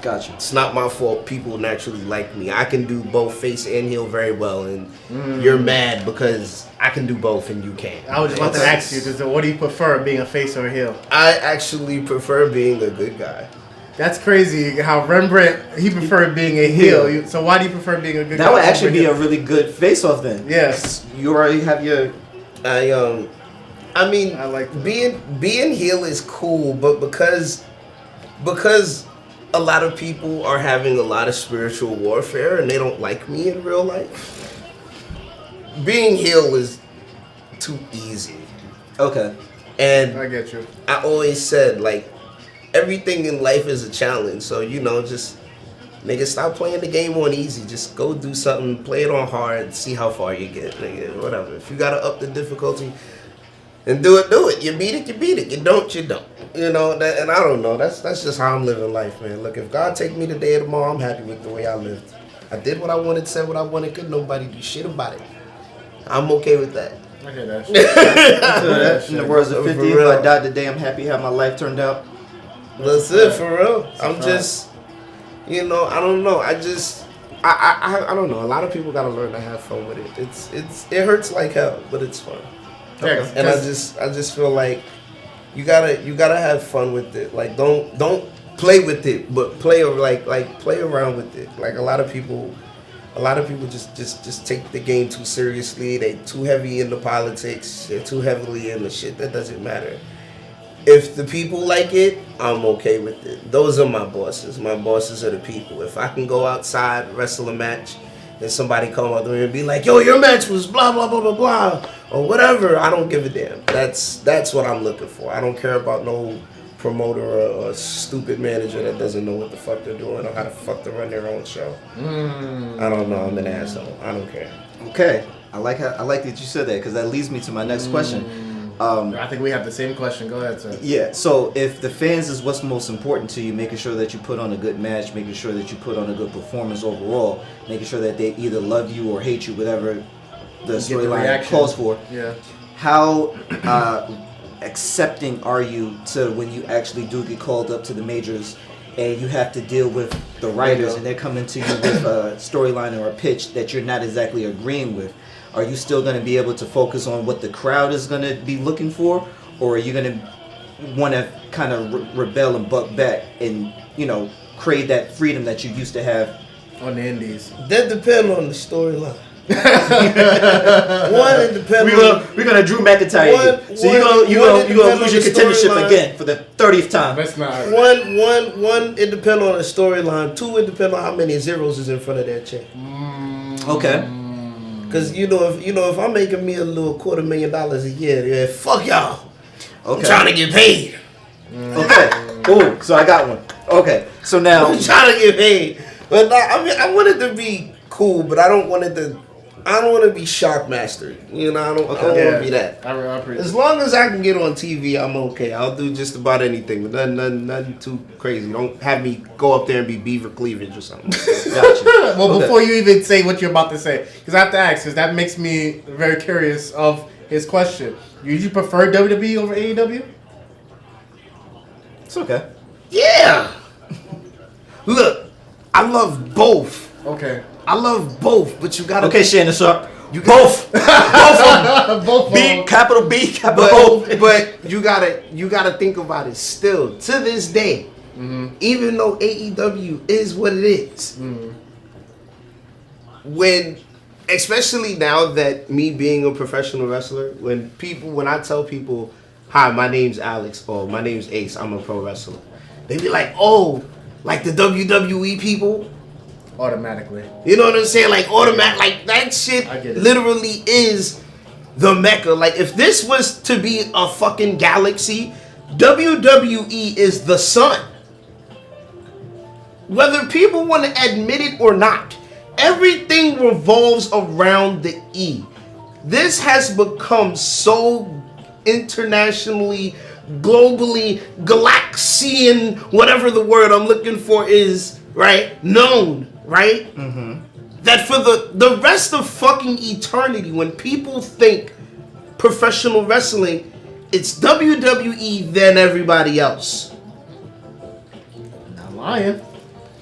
S2: Gotcha.
S4: It's not my fault people naturally like me. I can do both face and heel very well, and you're mad because I can do both and you can't.
S1: I was just about to ask you, because what do you prefer, being a face or a heel?
S4: I actually prefer being a good guy.
S1: That's crazy how Rembrandt, he preferred being a heel. So why do you prefer being a good guy?
S2: That would actually be a really good face-off then.
S1: Yes.
S2: You already have your...
S4: I mean, I like being heel is cool, but because a lot of people are having a lot of spiritual warfare and they don't like me in real life, being heel is too easy.
S2: Okay.
S4: And
S1: I get you.
S4: I always said, like, everything in life is a challenge. So, you know, just nigga, stop playing the game on easy. Just go do something, play it on hard, see how far you get, nigga. Whatever. If you gotta up the difficulty and do it. You beat it. You don't. You know, and I don't know. That's just how I'm living life, man. Look, if God take me today or tomorrow, I'm happy with the way I lived. I did what I wanted, said what I wanted, could nobody do shit about it. I'm okay with that.
S1: I hear that shit.
S2: In the words of 50, if I died today, I'm happy how my life turned out.
S4: That's it, for real. I'm just, you know, I don't know. I don't know. A lot of people gotta learn to have fun with it. It hurts like hell, but it's fun.
S1: Okay.
S4: And I just feel like you gotta have fun with it. Like don't play with it, but play around with it. Like a lot of people just take the game too seriously. They too heavy into politics. They're too heavily into shit that doesn't matter. If the people like it, I'm okay with it. Those are my bosses. My bosses are the people. If I can go outside, wrestle a match, and somebody come up to me and be like, yo, your match was blah, blah, blah, blah, blah, or whatever, I don't give a damn. That's what I'm looking for. I don't care about no promoter or stupid manager that doesn't know what the fuck they're doing or how the fuck to run their own show. I don't know. I'm an asshole. I don't care.
S2: Okay. I like that you said that, because that leads me to my next question.
S1: I think we have the same question. Go ahead, sir.
S2: Yeah, so if the fans is what's most important to you, making sure that you put on a good match, making sure that you put on a good performance overall, making sure that they either love you or hate you, whatever the storyline calls for.
S1: Yeah.
S2: How accepting are you to when you actually do get called up to the majors and you have to deal with the writers and they're coming to you with a storyline or a pitch that you're not exactly agreeing with? Are you still going to be able to focus on what the crowd is going to be looking for, or are you going to want to kind of rebel and buck back and, you know, crave that freedom that you used to have
S1: on the indies?
S4: That depends on the storyline. One, it depends.
S2: We're gonna Drew McIntyre. So you're gonna lose your contendership again for the 30th time.
S1: That's not
S4: One. It depends on the storyline. Two, it depends on how many zeros is in front of that check.
S2: Okay.
S4: Cause if I'm making me a little $250,000 a year, yeah, fuck y'all.
S2: Okay.
S4: I'm trying to get paid.
S2: Okay. Cool. So I got one. Okay. So now
S4: I'm trying to get paid. But I want it to be cool, but I don't want to be Shockmaster. I don't want to be that.
S1: I appreciate
S4: As long as I can get on TV, I'm okay. I'll do just about anything, but nothing too crazy. Don't have me go up there and be Beaver Cleavage or something.
S2: gotcha.
S1: Well, before you even say what you're about to say, because I have to ask, because that makes me very curious of his question. Do you prefer WWE over AEW?
S2: It's okay.
S4: Yeah. Look, I love both.
S1: Okay.
S4: I love both, but you gotta.
S2: Okay, Shannon, so both. Both of them.
S1: Both
S2: B, capital O.
S4: But you gotta think about it still. To this day, even though AEW is what it is, especially now that me being a professional wrestler, when I tell people, hi, my name's Alex, or my name's Ace, I'm a pro wrestler, they be like, oh, like the WWE people?
S1: Automatically.
S4: You know what I'm saying? Like like that shit literally is the mecca. Like if this was to be a fucking galaxy, WWE is the sun. Whether people want to admit it or not, everything revolves around the E. This has become so internationally, globally, galaxian, whatever the word I'm looking for is, right? Known. Right? That for the rest of fucking eternity, when people think professional wrestling, it's WWE then everybody else.
S1: Not lying.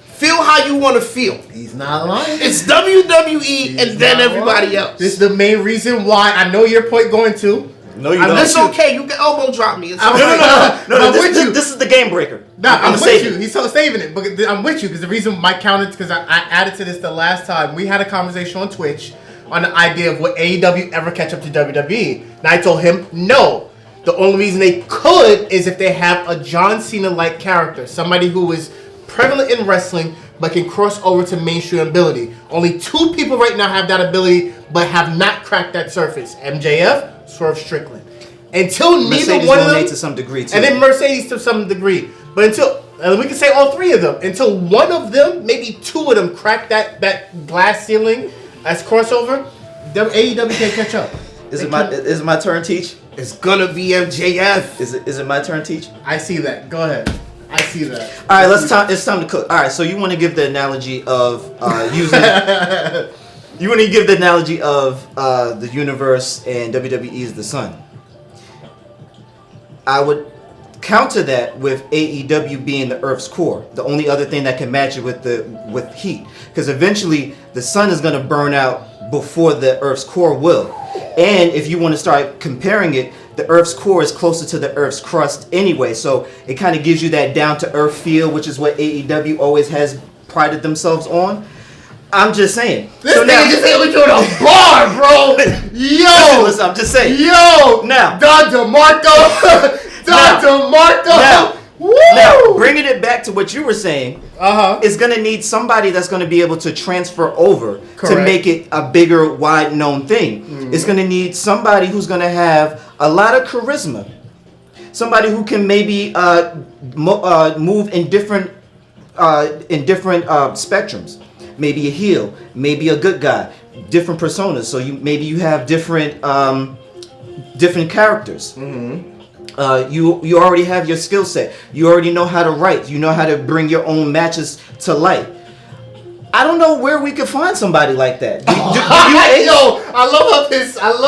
S4: Feel how you want to feel.
S1: He's not lying.
S4: It's WWE and then everybody else.
S1: This is the main reason why I know your point going to.
S2: No, you don't.
S4: It's okay. You can elbow drop me. It's
S2: No. This is the game breaker.
S1: Nah, I'm with you. He's saving it, but I'm with you because the reason my counter, because I added to this the last time we had a conversation on Twitch on the idea of would AEW ever catch up to WWE, and I told him no. The only reason they could is if they have a John Cena-like character, somebody who is prevalent in wrestling but can cross over to mainstream ability. Only 2 people right now have that ability but have not cracked that surface: MJF, Swerve Strickland. Until neither one of them,
S2: to some degree too.
S1: And then Mercedes to some degree, but until we can say all 3 of them, until one of them, maybe 2 of them, crack that glass ceiling as crossover, AEW can't catch up.
S2: Is it my turn, Teach?
S4: It's gonna be MJF.
S2: Is it my turn, Teach?
S1: I see that. Go ahead. I see that.
S2: All right, it's time to cook. All right, so you want to give the analogy of using. You want to give the analogy of the universe and WWE is the sun. I would counter that with AEW being the Earth's core. The only other thing that can match it with heat, because eventually the sun is going to burn out before the Earth's core will. And if you want to start comparing it, the Earth's core is closer to the Earth's crust anyway, so it kind of gives you that down to earth feel, which is what AEW always has prided themselves on. I'm just saying.
S1: This nigga just hit me to the bar, bro. Yo,
S2: listen, I'm just saying.
S1: Yo,
S2: now,
S1: Don DeMarco,
S2: Now, bringing it back to what you were saying, is going to need somebody that's going to be able to transfer over to make it a bigger, wide known thing. It's going to need somebody who's going to have a lot of charisma, somebody who can maybe move in different spectrums. Maybe a heel, maybe a good guy, different personas. So maybe you have different characters. You already have your skill set. You already know how to write. You know how to bring your own matches to light. I don't know where we could find somebody like that.
S1: Yo, I love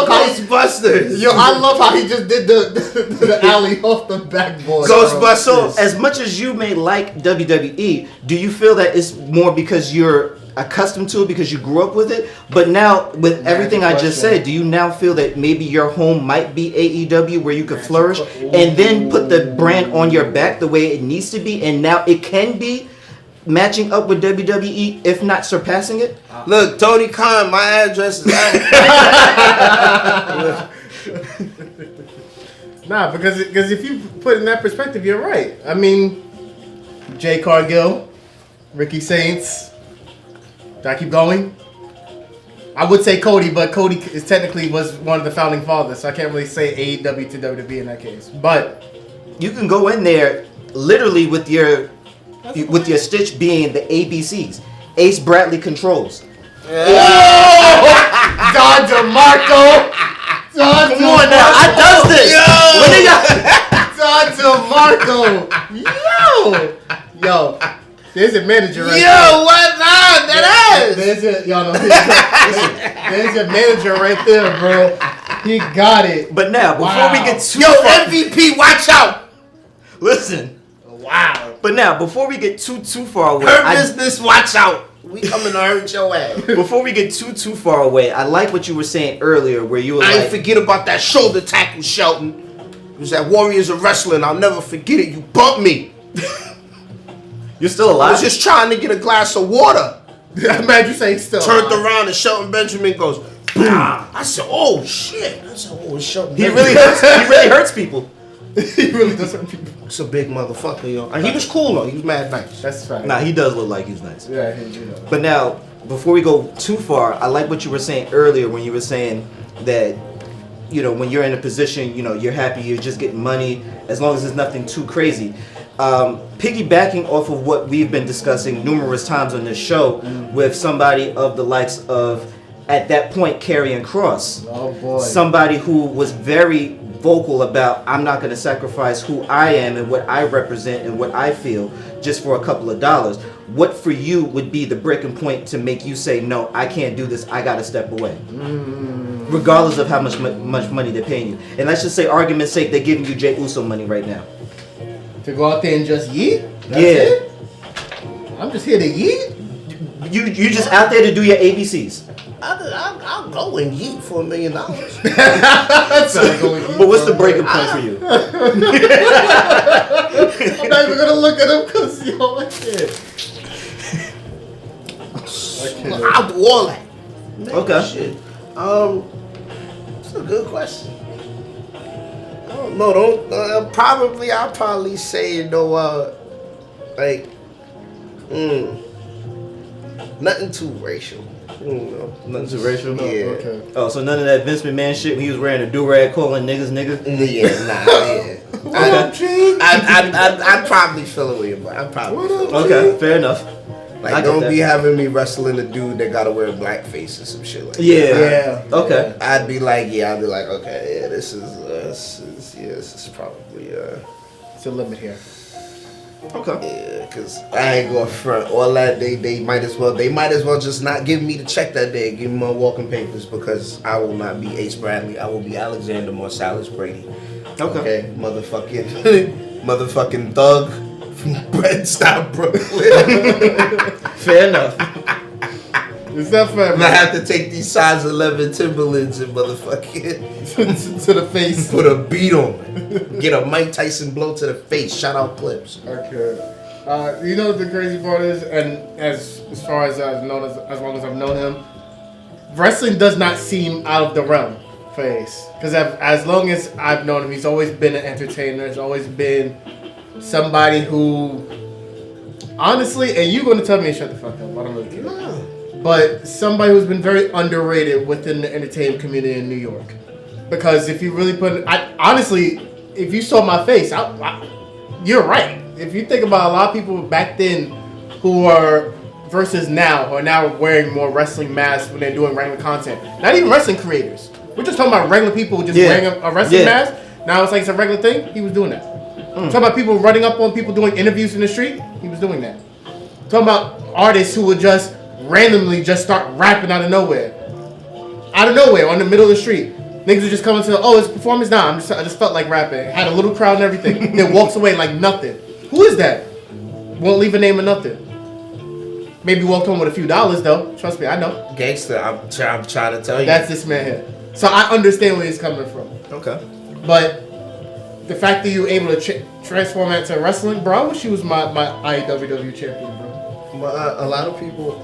S4: Ghostbusters.
S1: Yo, I love how he just did the alley off the backboard.
S2: Ghostbusters. So, as much as you may like WWE, do you feel that it's more because you're accustomed to it because you grew up with it? But now, with everything I just said, do you now feel that maybe your home might be AEW where you could flourish and then put the brand on your back the way it needs to be, and now it can be matching up with WWE, if not surpassing it?
S4: Look, Tony Khan, my address is
S1: Nah, because if you put it in that perspective, you're right. I mean, Jay Cargill, Ricky Saints. Do I keep going? I would say Cody, but Cody is technically was one of the founding fathers, so I can't really say AEW to WWE in that case. But
S2: You can go in there literally with your stitch being the ABCs. Ace Bradley controls.
S1: Don DeMarco. Don
S2: Come on now, I does this.
S1: Don DeMarco. Yo. There's a manager right there.
S4: Yo, what? Nah, that is.
S1: There's a manager right there, bro. He got it.
S2: But now, before we get too
S4: Yo,
S2: far,
S4: MVP, watch out.
S2: listen.
S1: Wow.
S2: But now, before we get too far away,
S4: Her business, watch out. We coming to hurt your ass.
S2: before we get too far away, I like what you were saying earlier, where you were
S4: I
S2: like,
S4: ain't forget about that shoulder tackle, Shelton. It was at Warriors of Wrestling. I'll never forget it. You bumped me.
S2: you're still
S4: I
S2: alive.
S4: was just trying to get a glass of water.
S1: I'm mad you say still.
S4: Turned around and Shelton Benjamin goes, boom. I said, oh shit. I said, oh, it's Shelton
S2: He
S4: Benjamin.
S2: really hurts people.
S1: He really does hurt people.
S4: It's a big motherfucker, yo. And he was cool though. He was mad nice.
S1: That's fine.
S2: Nah, he does look like he's nice.
S1: Yeah, you know.
S2: But now, before we go too far, I like what you were saying earlier when you were saying that, you know, when you're in a position, you know, you're happy, you're just getting money, as long as there's nothing too crazy. Piggybacking off of what we've been discussing numerous times on this show with somebody of the likes of, at that point, Karrion Kross.
S1: Oh boy.
S2: Somebody who was very vocal about, I'm not going to sacrifice who I am and what I represent and what I feel just for a couple of dollars. What for you would be the breaking point to make you say, no, I can't do this, I got to step away? Regardless of how much money they're paying you. And let's just say, argument's sake, they're giving you Jey Uso money right now.
S1: To go out there and just yeet? That's
S2: Yeah.
S1: it? I'm just here to yeet?
S2: You just out there to do your ABCs.
S4: I'll go and yeet for $1 million.
S1: That's not going
S2: But what's the breaking point for you?
S1: I'm not even gonna look at him because yo, I can't.
S4: I'll do all that.
S2: Okay.
S4: Shit. It's a good question. I don't know. I'll probably say, you know, like, nothing too racial.
S2: Nothing too racial?
S4: Yeah.
S1: Okay.
S2: Oh, so none of that Vince McMahon shit when he was wearing a do-rag calling niggas nigga?
S4: Yeah, nah, yeah. I'd probably feel away about it. I'd probably feel away.
S2: Okay, fair enough.
S4: Like,
S2: I get
S4: don't
S2: that.
S4: be having me wrestling a dude that gotta wear blackface or some shit like that.
S2: Yeah. Okay.
S4: I'd be like, okay, yeah, this is probably,
S1: It's a limit here.
S2: Okay.
S4: yeah, cause I ain't going front. All that they might as well just not give me the check that day. Give me my walking papers because I will not be Ace Bradley. I will be Alexander Marsalis Brady. Okay, motherfucking thug from Bed-Stuy, Brooklyn.
S2: Fair enough.
S1: Is that fair?
S4: I'm gonna have to take these size 11 Timberlands and motherfucking
S1: to the face.
S4: put a beat on it. Get a Mike Tyson blow to the face. Shout out Clips.
S1: Okay. You know what the crazy part is, and as far as I've known, as long as I've known him, wrestling does not seem out of the realm for Ace. Because as long as I've known him, he's always been an entertainer. He's always been somebody who, honestly, and you're gonna tell me to shut the fuck up. I don't really care.
S4: No.
S1: But somebody who's been very underrated within the entertainment community in New York. Because if you really honestly, if you saw my face, you're right. If you think about a lot of people back then who are versus now, who are now wearing more wrestling masks when they're doing regular content. Not even wrestling creators. We're just talking about regular people who just wearing a wrestling mask. Now it's like it's a regular thing. He was doing that. Talking about people running up on people doing interviews in the street. He was doing that. Talking about artists who would just randomly just start rapping out of nowhere. Out of nowhere, on the middle of the street. Niggas would just come into, it's a performance? Nah, I just felt like rapping. Had a little crowd and everything. Then walks away like nothing. Who is that? Won't leave a name or nothing. Maybe walked home with a few dollars though. Trust me, I know.
S4: Gangster, I'm trying to tell you.
S1: That's this man here. So I understand where he's coming from.
S2: Okay.
S1: But the fact that you were able to transform that to wrestling, bro, I wish he was my IWW champion, bro.
S4: A lot of people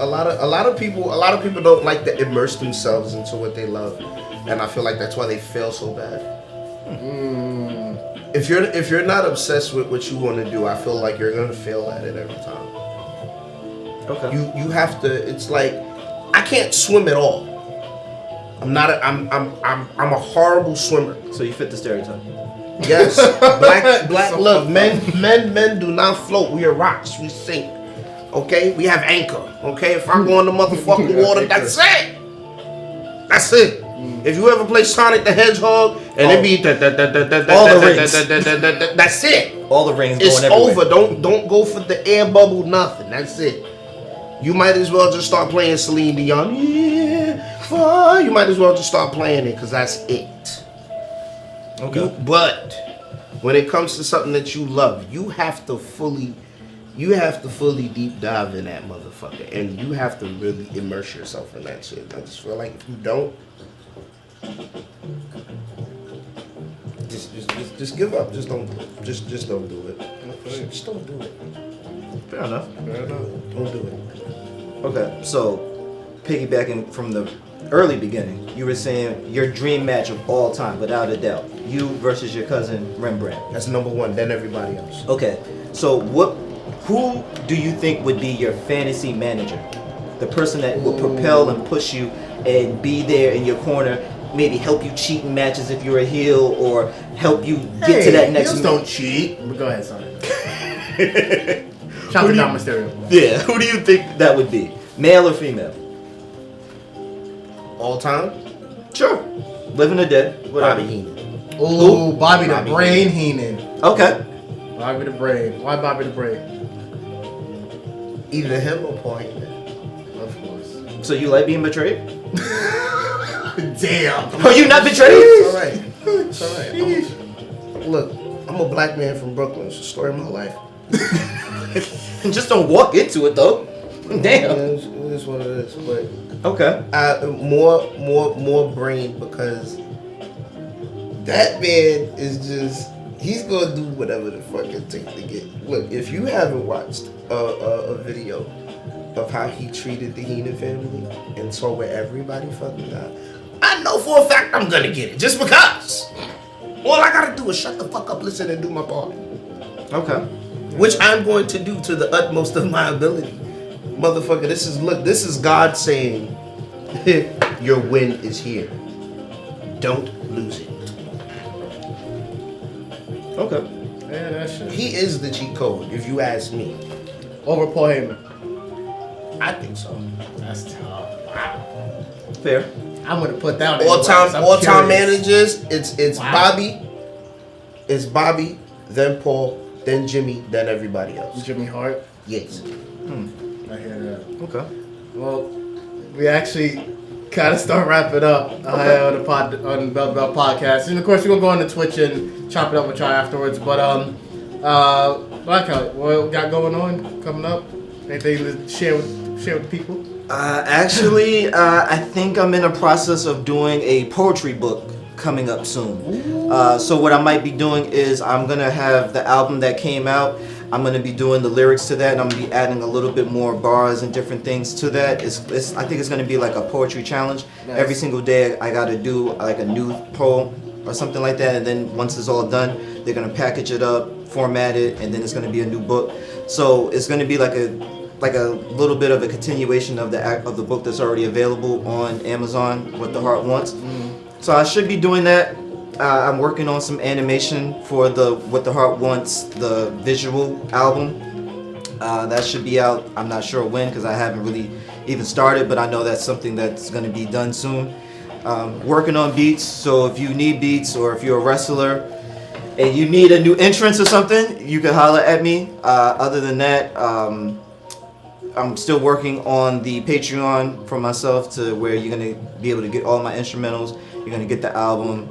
S4: don't like to immerse themselves into what they love, and I feel like that's why they fail so bad. If you're not obsessed with what you want to do, I feel like you're gonna fail at it every time.
S2: Okay.
S4: You have to. It's like I can't swim at all. I'm a horrible swimmer.
S2: So you fit the stereotype.
S4: Yes, black love. Men do not float. We are rocks. We sink. Okay, we have anchor. Okay, if I go in the motherfucking water, that's it. That's it. If you ever play Sonic the Hedgehog and it be
S2: all the rings,
S4: that's it.
S2: All the rings.
S4: It's
S2: going everywhere.
S4: over. Don't go for the air bubble. Nothing. That's it. You might as well just start playing Celine Dion. Yeah, far. You might as well just start playing it because that's it.
S2: Okay.
S4: But when it comes to something that you love, you have to fully deep dive in that motherfucker, and you have to really immerse yourself in that shit. I just feel like if you don't, just give up. Just don't do it. Just don't do it. Just don't do it.
S2: Fair enough.
S4: Don't do it.
S2: Okay, so piggybacking from the early beginning, you were saying your dream match of all time, without a doubt, you versus your cousin Rembrandt.
S4: That's number one. Then everybody else.
S2: Okay, so who do you think would be your fantasy manager? The person that will propel and push you and be there in your corner, maybe help you cheat in matches if you're a heel, or help you get to that next.
S1: Heels don't cheat. But go ahead, son. Shout out to Dom Mysterio.
S2: Yeah, who do you think that would be? Male or female?
S4: All time.
S2: Sure. Living or dead?
S4: Bobby Heenan.
S1: Ooh, Bobby the Brain Heenan.
S2: Okay.
S1: Bobby the Brain. Why Bobby the Brain?
S4: Either him or Paul Heyman.
S1: Of course.
S2: So you like being betrayed?
S1: Damn.
S2: Are you not betrayed?
S4: It's all right. It's all right. Look, I'm a black man from Brooklyn. It's the story of my life.
S2: Just don't walk into it though. Damn.
S4: Yeah, it is what it is. But
S2: okay.
S4: More brain, because that man is just, he's gonna do whatever the fuck it takes to get. Look, if you haven't watched a video of how he treated the Heenan family and saw where everybody fucking got, I know for a fact I'm gonna get it just because. All I gotta do is shut the fuck up, listen, and do my part.
S2: Okay.
S4: Which I'm going to do to the utmost of my ability. Motherfucker, this is God saying, your win is here. Don't lose it.
S2: Okay.
S1: Yeah, that shit.
S4: He is the cheat code, if you ask me.
S1: Over Paul Heyman.
S4: I think so.
S1: That's tough.
S2: Fair.
S1: I'm gonna put that on
S4: All time managers, it's
S1: Wow.
S4: Bobby. It's Bobby, then Paul, then Jimmy, then everybody else.
S1: Jimmy Hart.
S4: Yes.
S1: I hear that.
S2: Okay.
S1: Well, we actually kind of start wrapping up on the Bell podcast, and of course we're gonna go on to Twitch and chop it up with y'all afterwards. But Blackout, what we got going on coming up? Anything to share with the people?
S2: Actually, I think I'm in a process of doing a poetry book coming up soon. So what I might be doing is I'm gonna have the album that came out. I'm gonna be doing the lyrics to that, and I'm gonna be adding a little bit more bars and different things to that. I think it's gonna be like a poetry challenge.
S1: Nice.
S2: Every single day I gotta do like a new poem or something like that, and then once it's all done, they're gonna package it up, format it, and then it's gonna be a new book. So it's gonna be like a little bit of a continuation of the book that's already available on Amazon, What the Heart Wants. So I should be doing that. I'm working on some animation for the What the Heart Wants, the visual album. That should be out. I'm not sure when because I haven't really even started, but I know that's something that's going to be done soon. Working on beats, so if you need beats or if you're a wrestler and you need a new entrance or something, you can holler at me. Other than that, I'm still working on the Patreon for myself to where you're going to be able to get all my instrumentals. You're going to get the album.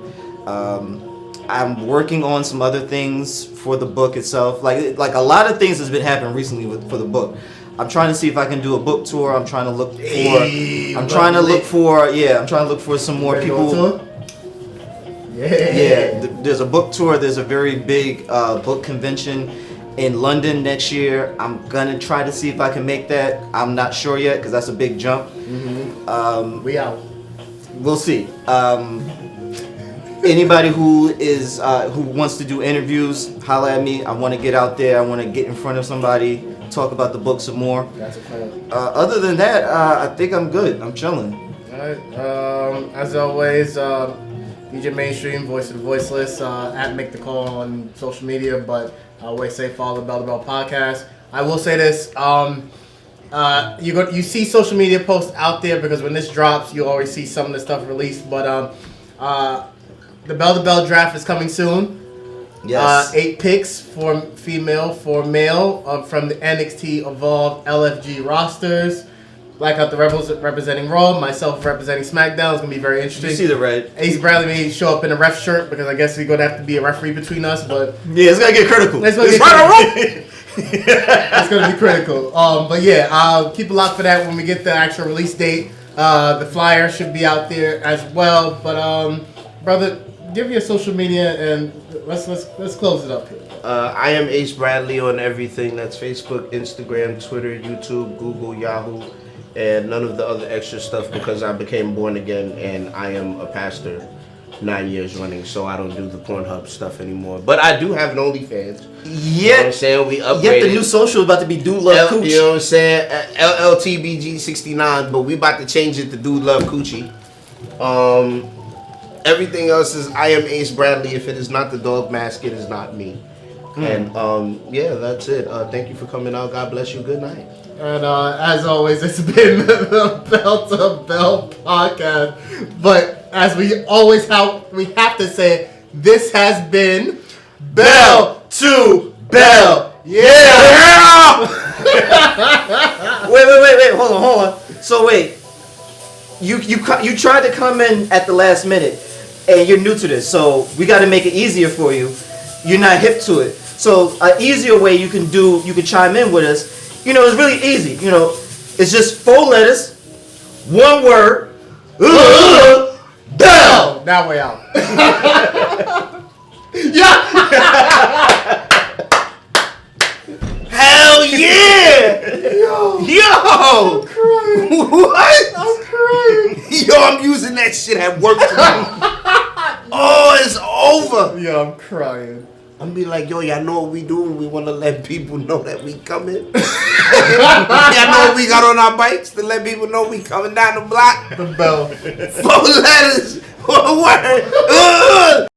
S2: I'm working on some other things for the book itself. Like a lot of things has been happening recently for the book. I'm trying to see if I can do a book tour. I'm trying to look for some more people.
S1: Yeah.
S2: There's a book tour. There's a very big book convention in London next year. I'm gonna try to see if I can make that. I'm not sure yet because that's a big jump.
S1: We out.
S2: We'll see. Anybody who is who wants to do interviews, holla at me. I want to get out there. I want to get in front of somebody, talk about the book some more.
S1: That's a plan.
S2: Other than that, I think I'm good. I'm chilling.
S1: Alright. As always, DJ Mainstream, Voice of the Voiceless, at Make the Call on social media, but I always say follow the Bell to Bell podcast. I will say this. You see social media posts out there because when this drops, you always see some of the stuff released. But the Bell to Bell draft is coming soon.
S2: Yes.
S1: 8 picks for female, 4 male from the NXT Evolved LFG rosters. Blackout the Rebels representing Raw, myself representing SmackDown. It's gonna be very interesting.
S2: You see the red.
S1: Ace Bradley may show up in a ref shirt because I guess we're gonna have to be a referee between us. But
S2: Yeah, it's gonna get critical.
S1: It's gonna be critical. But yeah, keep a look for that when we get the actual release date. The flyer should be out there as well. But brother, give your social media and let's close it up here.
S4: I am Ace Bradley on everything. That's Facebook, Instagram, Twitter, YouTube, Google, Yahoo, and none of the other extra stuff because I became born again and I am a pastor 9 years running, so I don't do the Pornhub stuff anymore. But I do have an OnlyFans. You know what I'm saying? We upgraded.
S2: Yet the new social is about to be Dude Love Coochie.
S4: You know what I'm saying? LLTBG69, but we about to change it to Dude Love Coochie. Everything else is I am Ace Bradley. If it is not the dog mask, it is not me. And yeah, that's it. Thank you for coming out. God bless you. Good night.
S1: And as always, it's been the Bell to Bell podcast. But as we always have to say, this has been Bell to Bell. Yeah.
S2: Wait. Hold on. So wait, you tried to come in at the last minute, and you're new to this, so we got to make it easier for you. You're not hip to it, so an easier way you can chime in with us. You know, it's really easy. You know, it's just 4 letters, 1 word. Bell.
S1: Now we're out. Yeah.
S4: Hell yeah! Yo!
S1: I'm crying.
S4: What?
S1: I'm crying.
S4: Yo, I'm using that shit at work tonight. Oh, it's over.
S1: Yeah, I'm crying.
S4: I'm be like, yo, y'all know what we doing? We want to let people know that we coming. Y'all know what we got on our bikes to let people know we coming down the block?
S1: The bell.
S4: 4 letters, 1 word.